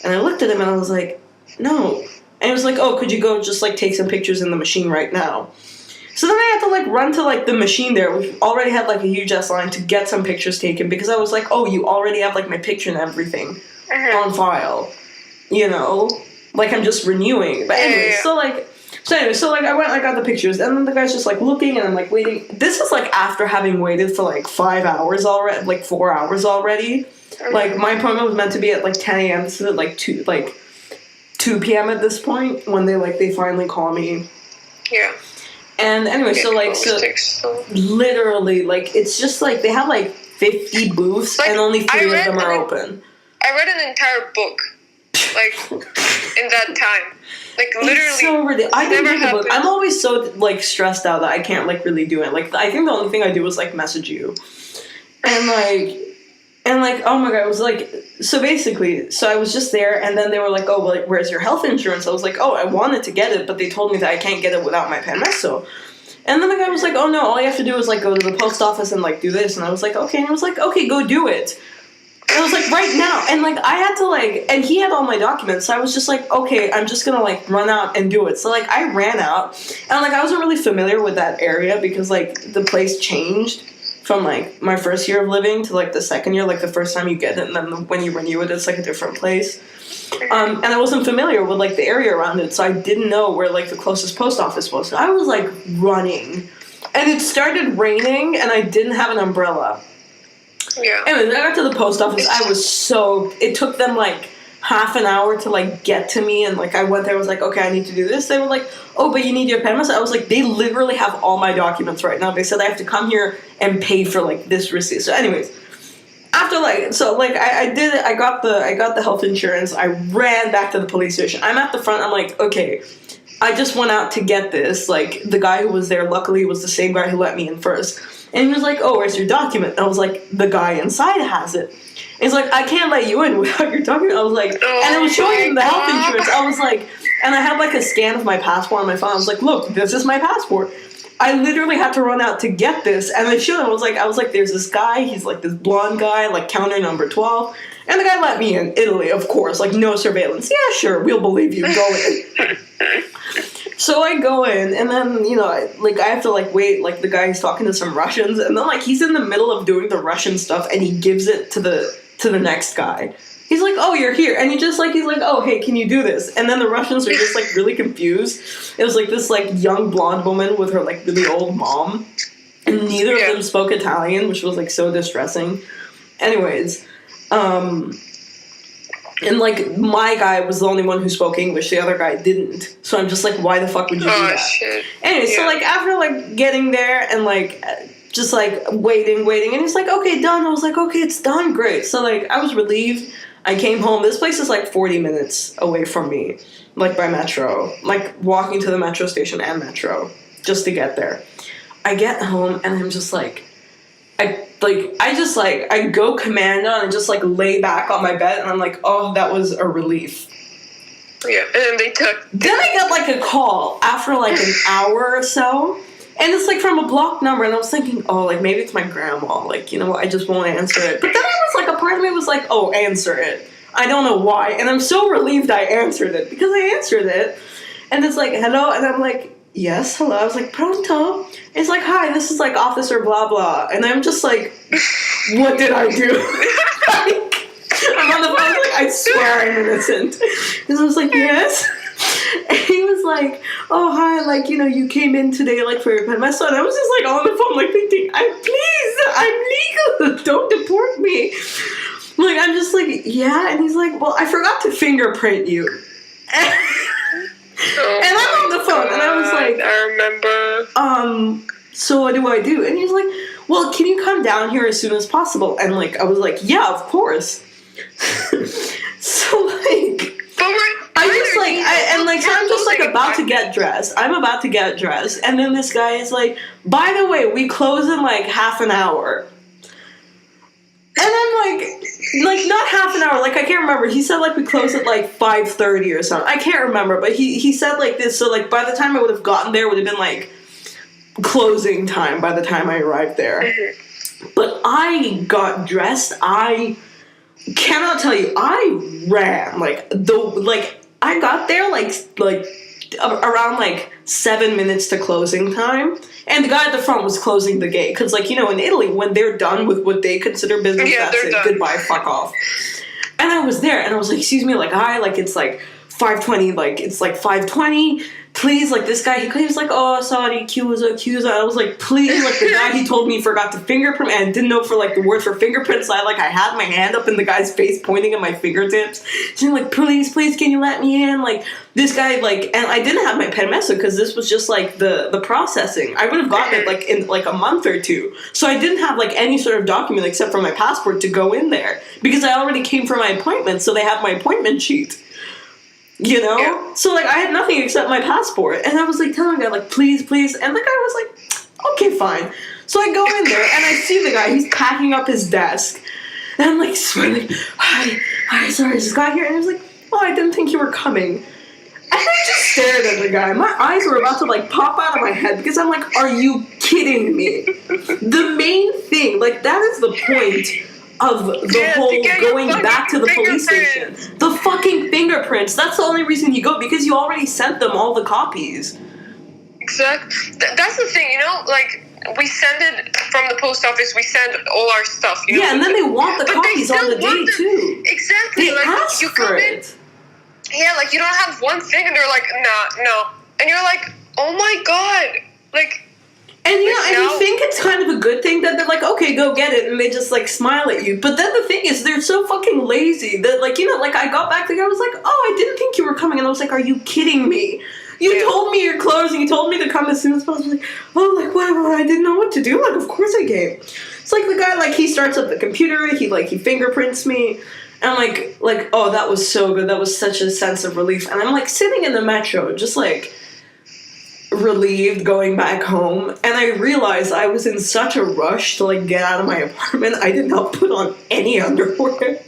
A: And I looked at him, and I was like, no. And he was like, oh, could you go just, like, take some pictures in the machine right now? So then I had to, like, run to, like, the machine there, which already had, like, a huge-ass line to get some pictures taken, because I was like, oh, you already have, like, my picture and everything on file, you know? Like, I'm just renewing. But anyway, so I went and I got the pictures, and then the guy's just, like, looking, and I'm, like, waiting. This is, like, after having waited for, like, 5 hours already, like, 4 hours already. Like, my appointment was meant to be at, like, 10 a.m. This is at, like, 2 p.m. at this point, when they finally call me.
B: Yeah.
A: And anyway, so literally, like, it's just, like, they have, like, 50 booths, like, and only 3 of them are open.
B: I read an entire book, like, in that time. Like, literally. It's so ridiculous.
A: I didn't read the book. I'm always so, like, stressed out that I can't, like, really do it. Like, I think the only thing I do is, like, message you. And, like, oh my god, it was, like, so basically, so I was just there, and then they were like, oh, well, like, where's your health insurance? I was like, oh, I wanted to get it, but they told me that I can't get it without my Permesso. And then the guy was like, oh, no, all you have to do is, like, go to the post office and, like, do this. And I was like, okay. And he was like, okay, go do it. And I was like, right now. And, like, I had to, like, and he had all my documents, so I was just like, okay, I'm just gonna, like, run out and do it. So, like, I ran out, and, like, I wasn't really familiar with that area because, like, the place changed from, like, my first year of living to, like, the second year, like, the first time you get it, and then when you renew it, it's, like, a different place. And I wasn't familiar with, like, the area around it, so I didn't know where, like, the closest post office was. So I was, like, running. And it started raining, and I didn't have an umbrella.
B: Yeah.
A: Anyway, when I got to the post office, I was soaked. It took them, like, half an hour to, like, get to me, and, like, I went there, I was like, okay, I need to do this. They were like, oh, but you need your Permesso. I was like, they literally have all my documents right now. They said I have to come here and pay for, like, this receipt. So anyways, after, like, so, like, I did it, I got the health insurance, I ran back to the police station. I'm at the front, I'm like, okay, I just went out to get this. Like, the guy who was there, luckily, was the same guy who let me in first. And he was like, oh, where's your document? And I was like, the guy inside has it. And he's like, I can't let you in without your document. I was like, and I was showing him the health insurance. I was like, and I had, like, a scan of my passport on my phone. I was like, look, this is my passport. I literally had to run out to get this, and I showed him. I was like, there's this guy, he's, like, this blonde guy, like, counter number 12, and the guy let me in. Italy, of course, like, no surveillance. Yeah, sure, we'll believe you, go in. So I go in, and then, you know, I have to, like, wait, like, the guy is talking to some Russians, and then, like, he's in the middle of doing the Russian stuff, and he gives it to the next guy. He's like, oh, you're here. And he's like, oh, hey, can you do this? And then the Russians are just, like, really confused. It was, like, this, like, young blonde woman with her, like, really old mom. And neither of them spoke Italian, which was, like, so distressing. Anyways, and, like, my guy was the only one who spoke English. The other guy didn't. So I'm just like, why the fuck would you do that?
B: Shit.
A: Anyway, so, like, after, like, getting there and, like, just, like, waiting. And he's like, okay, done. I was like, okay, it's done. Great. So, like, I was relieved. I came home. This place is, like, 40 minutes away from me, like, by metro. Like, walking to the metro station and metro just to get there. I get home, and I'm just, like, I go commando and just, like, lay back on my bed, and I'm like, oh, that was a relief.
B: Yeah, and then
A: I got, like, a call after, like, an hour or so. And it's, like, from a blocked number, and I was thinking, oh, like, maybe it's my grandma. Like, you know what, I just won't answer it. But then I was, like, a part of me was like, oh, answer it. I don't know why. And I'm so relieved I answered it, because I answered it. And it's like, hello? And I'm like, yes, hello. I was like, pronto? It's like, hi, this is, like, officer blah, blah. And I'm just like, what did I do? Like, I'm on the phone, like, I swear I'm innocent. And I was like, yes? And he was like, oh, hi, like, you know, you came in today, like, for your Permesso. And I was just, like, on the phone, like, thinking, I'm legal. Don't deport me. Like, I'm just like, yeah. And he's like, well, I forgot to fingerprint you. And I'm on the phone, and I was like,
B: I remember.
A: So what do I do? And he's like, well, can you come down here as soon as possible? And, like, I was like, yeah, of course. So, like... So I'm just, like, about to get dressed. I'm about to get dressed. And then this guy is like, by the way, we close in, like, half an hour. And I'm like, not half an hour. Like, I can't remember. He said, like, we close at, like, 5:30 or something. I can't remember. But he said, like, this. So, like, by the time I would have gotten there, it would have been, like, closing time by the time I arrived there. Mm-hmm. But I got dressed. I cannot tell you. I ran. I got there, like around, like, 7 minutes to closing time. And the guy at the front was closing the gate. Because, like, you know, in Italy, when they're done with what they consider business, that's it. Done. Goodbye, fuck off. And I was there, and I was like, excuse me, like, hi, like, it's, like, 5:20, like, it's, like, 5:20. Please, like, this guy, he was like, oh, sorry, Cusa. I was like, please, like, the guy, he told me he forgot to fingerprint, and I didn't know for, like, the word for fingerprints, so I had my hand up in the guy's face, pointing at my fingertips, saying, like, please, can you let me in, like, this guy, like, and I didn't have my permesso, because this was just, like, the processing. I would have gotten it, like, in, like, a month or two, so I didn't have, like, any sort of document except for my passport to go in there, because I already came for my appointment, so they have my appointment sheet. You know? Yeah. So, like, I had nothing except my passport. And I was, like, telling the guy, like, please. And the guy was like, okay, fine. So I go in there, and I see the guy. He's packing up his desk. And I'm, like, smiling. Hi, sorry, is this guy here? And he was like, oh, I didn't think you were coming. And I just stared at the guy. My eyes were about to, like, pop out of my head. Because I'm like, are you kidding me? The main thing, like, that is the point of the whole going back to the police station. The fucking fingerprints. That's the only reason you go, because you already sent them all the copies.
B: Exactly. That's the thing, you know, like, we send it from the post office, we send all our stuff, you know.
A: Yeah, and then they want the copies on the day, too.
B: Exactly.
A: They
B: like,
A: ask
B: you come
A: for
B: in,
A: it.
B: Yeah, like, you don't have one thing, and they're like, nah, no. And you're like, oh my god. Like...
A: And, you know, and you think it's kind of a good thing that they're like, okay, go get it, and they just, like, smile at you. But then the thing is, they're so fucking lazy that, like, you know, like, I got back, the guy was like, oh, I didn't think you were coming. And I was like, are you kidding me? You told me you're closing. You told me to come as soon as possible. I was like, oh, like, whatever. I didn't know what to do. Like, of course I came. It's like the guy, like, he starts up the computer. He fingerprints me. And I'm like, oh, that was so good. That was such a sense of relief. And I'm, like, sitting in the metro, just, like, relieved going back home, and I realized I was in such a rush to, like, get out of my apartment. I did not put on any underwear.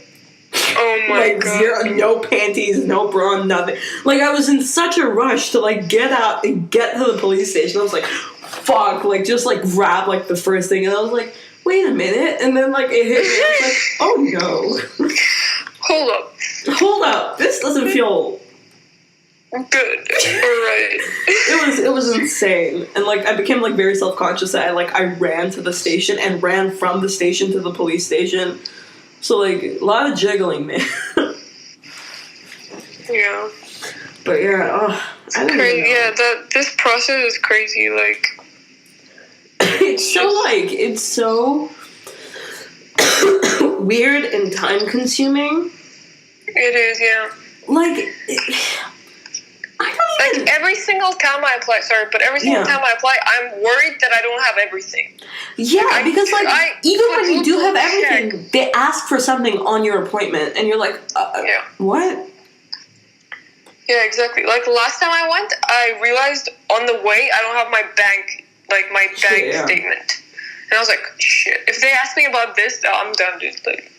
B: Oh my
A: like,
B: god.
A: Zero, no panties, no bra, nothing. Like, I was in such a rush to, like, get out and get to the police station. I was like, fuck, like, just, like, grab, like, the first thing, and I was like, wait a minute, and then, like, it hit me. I was like, oh no.
B: Hold
A: up. This doesn't feel
B: good. Alright.
A: It was insane. And, like, I became, like, very self-conscious that I ran to the station and ran from the station to the police station. So, like, a lot of jiggling, man.
B: Yeah.
A: But, yeah,
B: I don't know. Yeah, this process is crazy, like...
A: it's so weird and time-consuming.
B: It is, yeah.
A: Like... I don't even...
B: Like, every single time I apply, I'm worried that I don't have everything.
A: Yeah, because, like, even when you do have everything, they ask for something on your appointment, and you're like, what?
B: Yeah, exactly. Like, last time I went, I realized on the way I don't have my bank statement. And I was like, shit, if they ask me about this, I'm done, dude. Like...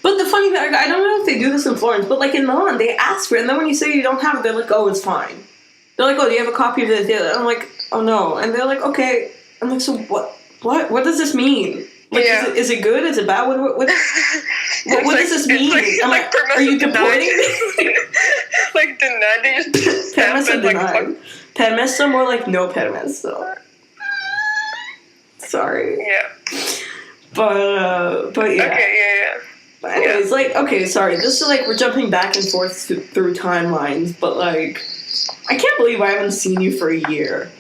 A: But the funny thing, I don't know if they do this in Florence, but, like, in Milan, they ask for it, and then when you say you don't have it, they're like, oh, it's fine. They're like, oh, do you have a copy of this? And I'm like, oh, no. And they're like, okay. I'm like, so what does this mean? Like, is it good? Is it bad? What does this mean? I'm like, are you deporting me?
B: Like, denied, they just
A: permesso denied. Permesso, more like no permesso. Sorry.
B: Yeah.
A: But yeah.
B: Okay, yeah.
A: But anyways, like, okay, sorry. This is, like, we're jumping back and forth through timelines, but, like, I can't believe I haven't seen you for a year.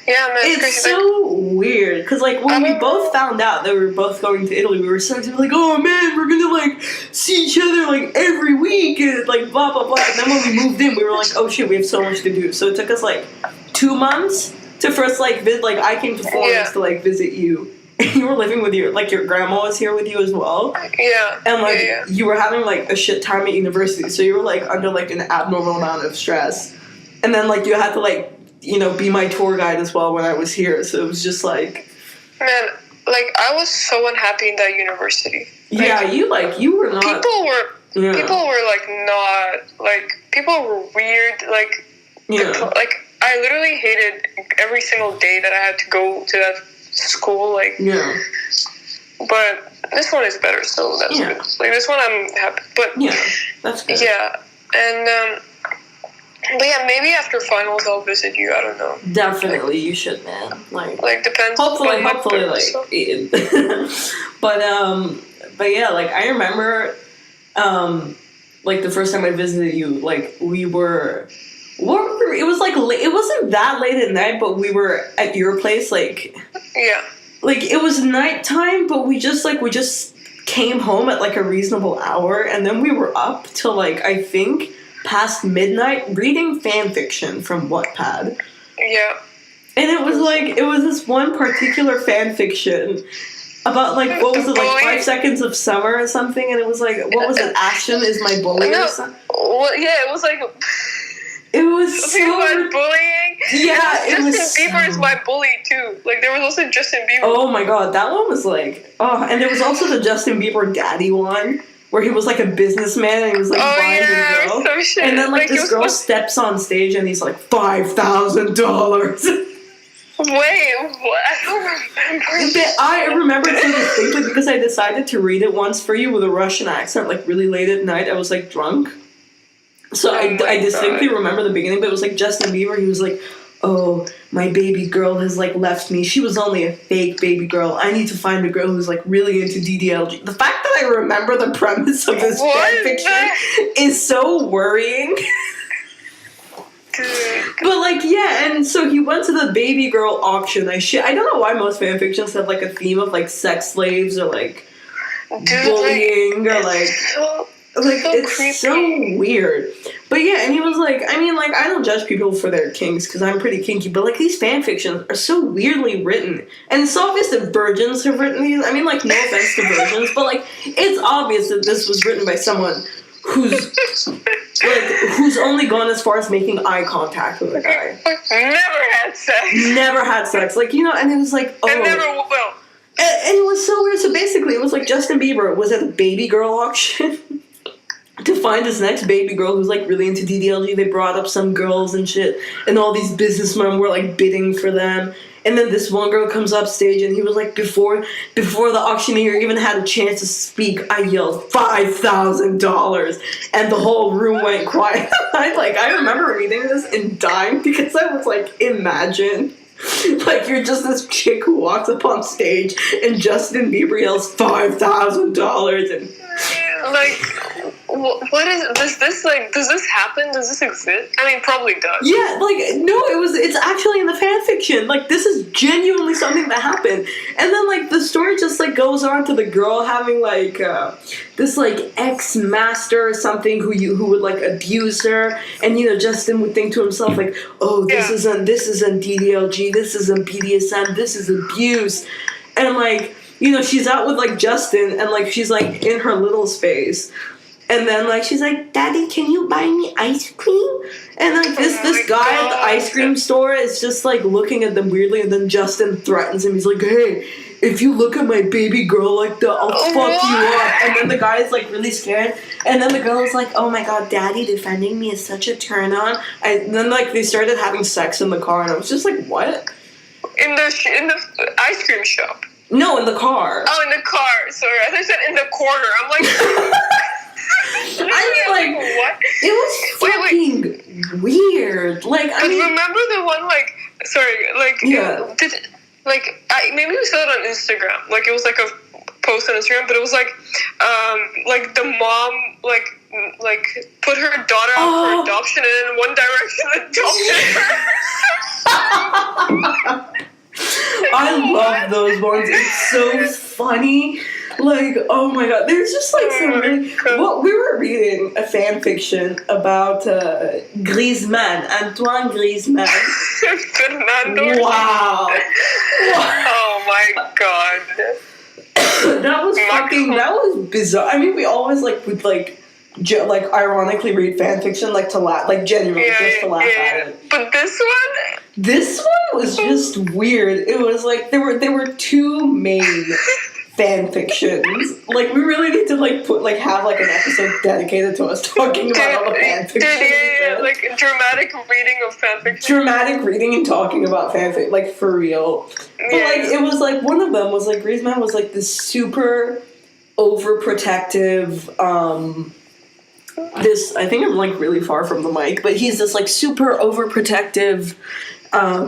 B: Yeah, man.
A: It's so weird, because, like, when we both found out that we were both going to Italy, we were so like, oh, man, we're gonna, like, see each other, like, every week, and, like, blah, blah, blah. And then when we moved in, we were like, oh, shit, we have so much to do. So it took us, like, 2 months to first, like, visit, like, I came to Florence to, like, visit you. and you were living with your grandma was here with you as well.
B: Yeah.
A: And you were having a shit time at university, so you were under an abnormal amount of stress. And then you had to be my tour guide as well when I was here. So it was just
B: man, I was so unhappy in that university.
A: You were not.
B: People were not people were weird. I literally hated every single day that I had to go to that school. But this one is better, so that's good. This one I'm happy. But
A: that's good.
B: Yeah, and but yeah, maybe after finals I'll visit you. I don't know.
A: Definitely, you should, man.
B: Depends.
A: Hopefully, but yeah, I remember, the first time I visited you, we were. It was it wasn't that late at night, but we were at your place,
B: yeah.
A: It was nighttime, but we just came home at a reasonable hour, and then we were up till I think past midnight reading fan fiction from Wattpad.
B: Yeah.
A: And it was this one particular fan fiction about what was it, 5 seconds of summer or something, and it was what was it, Action is my bully or something?
B: Well, yeah, it was
A: it was so
B: about bullying.
A: Yeah,
B: Justin Bieber is my bully too. There was also Justin Bieber.
A: Oh my god, that one was and there was also the Justin Bieber daddy one where he was a businessman and he was buying the girl.
B: Some shit.
A: And then this girl steps on stage and he's $5,000.
B: Wait, what? I don't remember.
A: I remember it so distinctly because I decided to read it once for you with a Russian accent, really late at night. I was drunk. So I distinctly remember the beginning, but it was Justin Bieber. He was oh, my baby girl has left me. She was only a fake baby girl. I need to find a girl who's really into DDLG. The fact that I remember the premise of this fanfiction is so worrying. But and so he went to the baby girl auction. I don't know why most fanfictions have a theme of sex slaves or bullying or it's
B: creepy.
A: so weird. But yeah, and he was I don't judge people for their kinks because I'm pretty kinky, but these fan fictions are so weirdly written. And it's obvious that virgins have written these. No offense to virgins, but it's obvious that this was written by someone who's only gone as far as making eye contact with a guy.
B: Never had sex.
A: Never had sex. And it was oh.
B: And never will.
A: And it was so weird. So basically, it was Justin Bieber was at a baby girl auction to find his next baby girl who's really into DDLG. They brought up some girls and shit, and all these businessmen were bidding for them. And then this one girl comes up stage, and he was before the auctioneer even had a chance to speak, I yelled $5,000, and the whole room went quiet. I remember reading this and dying because I was imagine. You're just this chick who walks up on stage and Justin Bieber yells $5,000 and
B: what is does this happen? Does this exist? Probably does.
A: Yeah, no, it's actually in the fan fiction. This is genuinely something that happened. And then the story just goes on to the girl having this ex-master or something who would abuse her, and Justin would think to himself oh, this isn't DDLG, this isn't BDSM, this is abuse. And she's out with Justin and she's in her little space. And then she's Daddy, can you buy me ice cream? And this guy at the ice cream store is just looking at them weirdly, and then Justin threatens him. He's hey, if you look at my baby girl like that, I'll fuck you up. And then the guy is really scared. And then the girl is oh my god, Daddy defending me is such a turn on. And then they started having sex in the car, and I was just what?
B: In the ice cream shop.
A: No, in the car.
B: Oh, in the car. Sorry, I thought you said in the corner. I'm what?
A: It was fucking weird.
B: Remember the one
A: yeah.
B: Maybe we saw it on Instagram. It was a post on Instagram, but it was the mom put her daughter out for adoption, and in One Direction adopted her.
A: I love those ones. It's so funny. Oh my god, there's just some really. Well, we were reading a fan fiction about Griezmann, Antoine Griezmann.
B: Fernando.
A: Wow.
B: Oh my god.
A: That was bizarre. I mean, we always, like, would, like, ironically read fan fiction, like, to laugh, like, genuinely, just to laugh at it.
B: But this
A: one was just weird. It was, like, there were two main fan fictions. Like, we really need to, like, have, like, an episode dedicated to us talking about all the fan fiction.
B: Yeah, like, dramatic reading of fan fiction.
A: Dramatic reading and talking about fan fiction, like, for real. But, like, it was, like, one of them was, like, Griezmann was, like, this super overprotective, I think I'm, like, really far from the mic, but he's this, like, super overprotective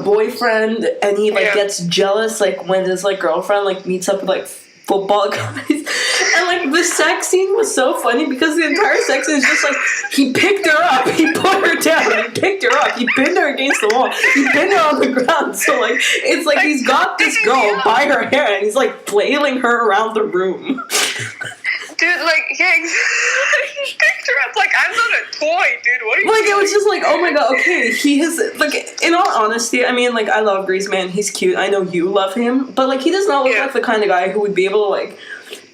A: boyfriend, and he, like, gets jealous, like, when his, like, girlfriend, like, meets up with, like, football guys. And, like, the sex scene was so funny because the entire sex scene is just, like, he picked her up, he put her down, he picked her up, he pinned her against the wall, he pinned her on the ground. So, like, it's like he's got this girl by her hair and he's, like, flailing her around the room.
B: Dude, like, he picked her up. Like, I'm not a toy, dude. What are you
A: Like,
B: doing?
A: it was just like, oh my god, okay, he has, like, in all honesty, I mean, like, I love Griezmann, he's cute, I know you love him, but, like, he does not look like the kind of guy who would be able to, like,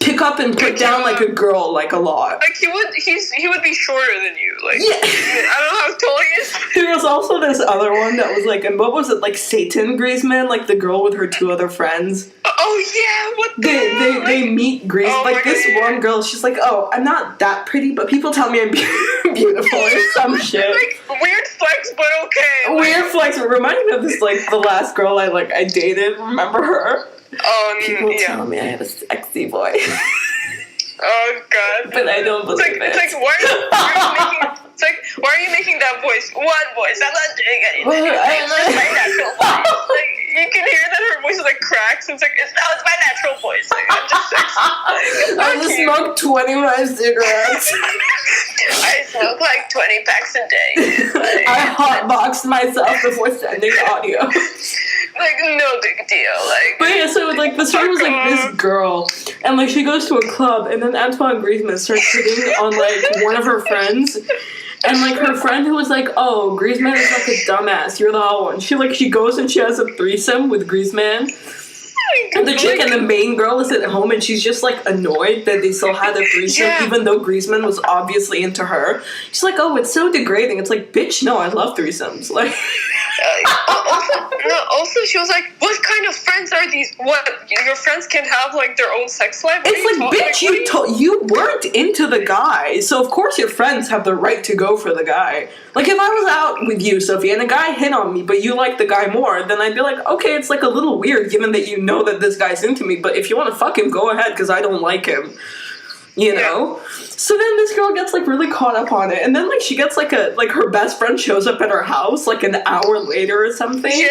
A: pick up and put down, like, a girl, like, a lot.
B: Like, he would be shorter than you. Like, I don't know how tall he is.
A: There was also this other one that was, like, and what was it, like, Satan Griezmann, like, the girl with her two other friends.
B: Oh, yeah, what the hell?
A: They meet Griezmann, like, this one girl, she's like, oh, I'm not that pretty, but people tell me I'm beautiful or some shit.
B: Like, weird flex, but okay.
A: Weird flex, it reminded me of this, like, the last girl I dated, remember her? People tell me I have a sexy voice.
B: Oh god!
A: But I don't believe it.
B: It's like why are you making that voice? What voice? I'm not doing anything. It's just my natural voice. Like you can hear that her voice is like cracks. It's like it's my natural voice. Like, I'm just sexy.
A: I just smoke 25 cigarettes.
B: I smoke like 20 packs a day. Like,
A: I hotboxed myself before sending audio.
B: Like no big deal. Like,
A: but yeah, so like the story was like this girl, and like she goes to a club, and then Antoine Griezmann starts hitting on like one of her friends, and like her friend who was like, "Oh, Griezmann is like a dumbass. You're the hot one." She goes and she has a threesome with Griezmann. And the chick and the main girl is at home, and she's just like annoyed that they still had a threesome, even though Griezmann was obviously into her. She's like, "Oh, it's so degrading." It's like, bitch, no, I love threesomes. Like,
B: also, she was like, "What kind of friends are these? What your friends can have like their own sex life?"
A: It's like, bitch, you weren't into the guy, so of course your friends have the right to go for the guy. Like, if I was out with you, Sophie, and a guy hit on me, but you like the guy more, then I'd be like, okay, it's like a little weird, given that you know that this guy's into me, but if you want to fuck him, go ahead, because I don't like him. You know? So then this girl gets, like, really caught up on it, and then, like, she gets, like, her best friend shows up at her house, like, an hour later or something.
B: Yeah.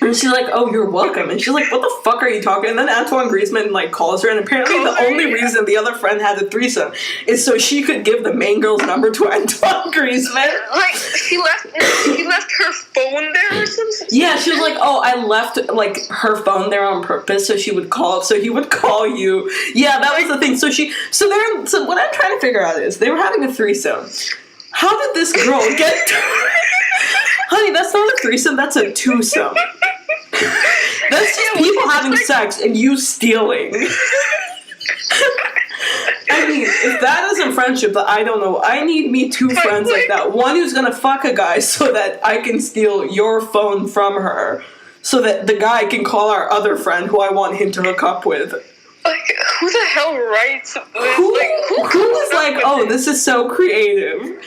A: And she's like, oh, you're welcome. And she's like, what the fuck are you talking? And then Antoine Griezmann, like, calls her, and apparently the only reason the other friend had a threesome is so she could give the main girl's number to Antoine Griezmann.
B: Like, he left her phone there or something?
A: Yeah, she was like, oh, I left, like, her phone there on purpose so she would call, so he would call you. Yeah, that was the thing. So what I'm trying to figure out is, they were having a threesome. How did this girl get... Honey, that's not a threesome, that's a twosome. That's just people having sex and you stealing. I mean, if that isn't friendship, I don't know. I need me two friends like that. One who's gonna fuck a guy so that I can steal your phone from her, so that the guy can call our other friend who I want him to hook up with.
B: Like, who the hell writes this?
A: Who is like, oh, this is so creative?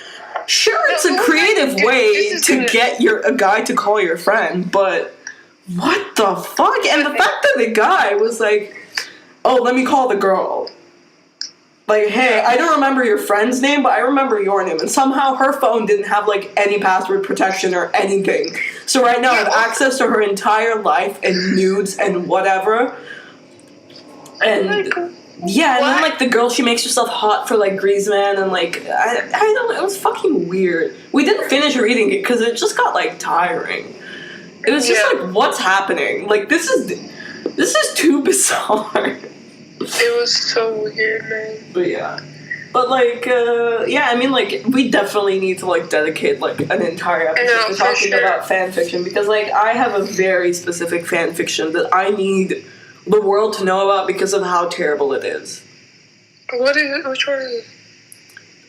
A: Sure, it's a creative way to get a guy to call your friend, but what the fuck? And the fact that the guy was like, oh, let me call the girl. Like, hey, I don't remember your friend's name, but I remember your name. And somehow her phone didn't have, like, any password protection or anything. So right now I have access to her entire life and nudes and whatever. And... yeah, and then, like, the girl, she makes herself hot for, like, Griezmann, and, like, I don't know, it was fucking weird. We didn't finish reading it, because it just got, like, tiring. It was just, like, what's happening? Like, this is too bizarre.
B: It was so weird, man.
A: But, yeah. But, like, yeah, I mean, like, we definitely need to, like, dedicate, like, an entire episode to talking about fanfiction, because, like, I have a very specific fanfiction that I need the world to know about because of how terrible it is.
B: What is it? Which one is it?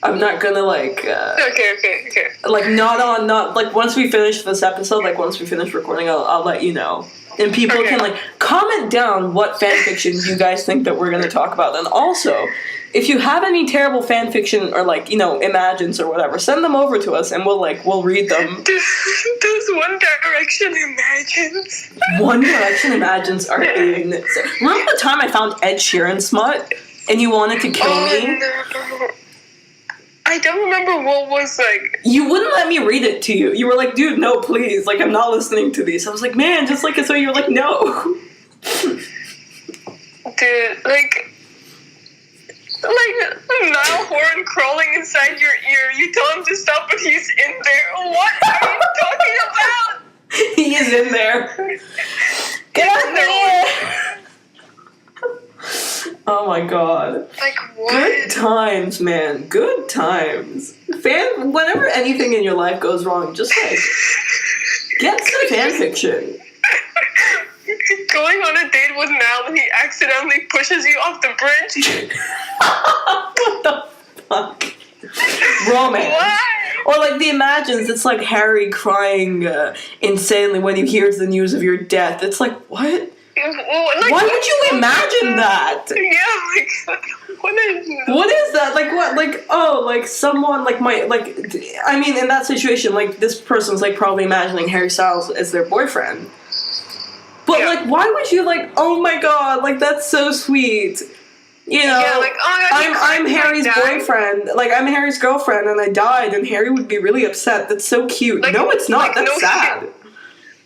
A: I'm not gonna, like,
B: Okay.
A: like, like, once we finish this episode, like, once we finish recording, I'll let you know. And people can, like, comment down what fanfiction you guys think that we're gonna talk about. And also, if you have any terrible fanfiction or, like, you know, imagines or whatever, send them over to us and we'll read them.
B: Those One Direction imagines.
A: One Direction imagines are insane. Remember the time I found Ed Sheeran smut and you wanted to kill me?
B: No. I don't remember what was, like...
A: You wouldn't let me read it to you. You were like, dude, no, please. Like, I'm not listening to these. I was like, man, just like it. So you were like, no.
B: Dude, like Niall Horan crawling inside your ear. You tell him to stop, but he's in there. What are you talking about?
A: He is in there. Get out of here! Oh my god.
B: Like, what?
A: Good times, man. Good times. Whenever anything in your life goes wrong, just, like, get some fanfiction.
B: Going on a date with Mal and he accidentally pushes you off the bridge.
A: What the fuck? Romance.
B: Why?
A: Or, like, the imagines, it's like Harry crying insanely when he hears the news of your death. It's like, what?
B: Like,
A: why would you imagine that?
B: Yeah, like,
A: what is that? Like, what? Like, oh, like, someone, like, I mean, in that situation, like, this person's, like, probably imagining Harry Styles as their boyfriend. But, like, why would you, like, oh my god, like, that's so sweet. You know,
B: yeah, like, oh my god,
A: I'm Harry's boyfriend. Like, I'm Harry's girlfriend and I died and Harry would be really upset. That's so cute. Like, no, it's not. That's sad.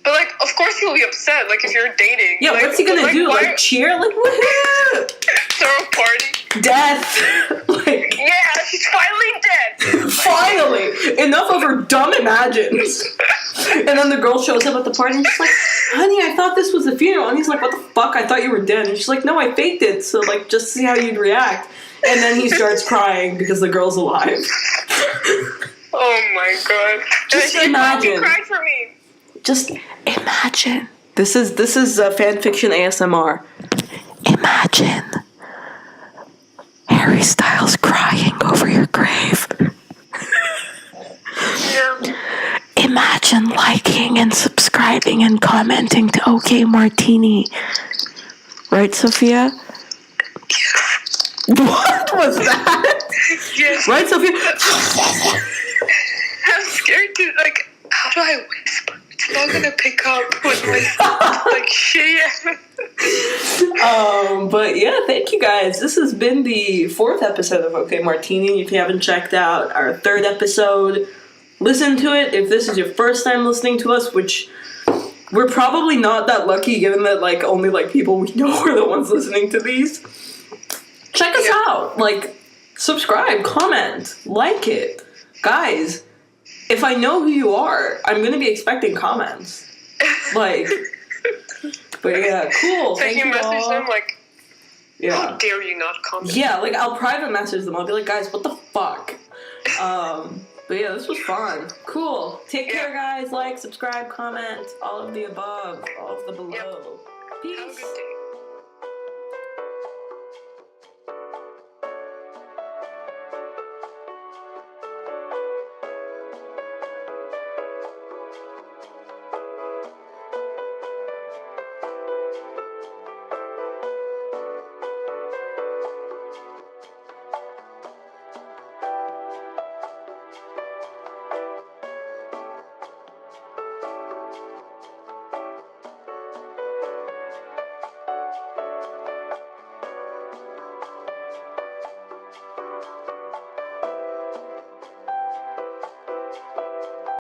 B: But, like, of course he'll be upset, like, if you're dating.
A: Yeah,
B: like,
A: what's he gonna do? Like, cheer? Like, woohoo!
B: Throw a party?
A: Death! Like...
B: Yeah, she's finally dead!
A: Finally! Enough of her dumb imagines! And then the girl shows up at the party and she's like, honey, I thought this was the funeral. And he's like, what the fuck? I thought you were dead. And she's like, no, I faked it. So, like, just see how you'd react. And then he starts crying because the girl's alive.
B: Oh my god.
A: Just imagine.
B: You cried for me.
A: Just imagine. This is fanfiction ASMR. Imagine Harry Styles crying over your grave.
B: Yeah.
A: Imagine liking and subscribing and commenting to Okay Martini. Right, Sophia? What was that?
B: Yes.
A: Right, Sophia?
B: I'm scared to, like, how do I whisper? It's not gonna pick up with my, like, shit.
A: But yeah, thank you guys. This has been the 4th episode of Okay Martini. If you haven't checked out our 3rd episode, listen to it. If this is your first time listening to us, which we're probably not that lucky given that, like, only, like, people we know are the ones listening to these, check us out. Like, subscribe, comment, like it. Guys, if I know who you are, I'm gonna be expecting comments. Like, but yeah, cool.
B: So you message
A: all.
B: them like,
A: yeah.
B: How dare you not comment?
A: Yeah, like, I'll private message them. I'll be like, guys, what the fuck? But yeah, this was fun. Cool. Take care, guys. Like, subscribe, comment, all of the above, all of the below.
B: Yep.
A: Peace.
B: Have a good day.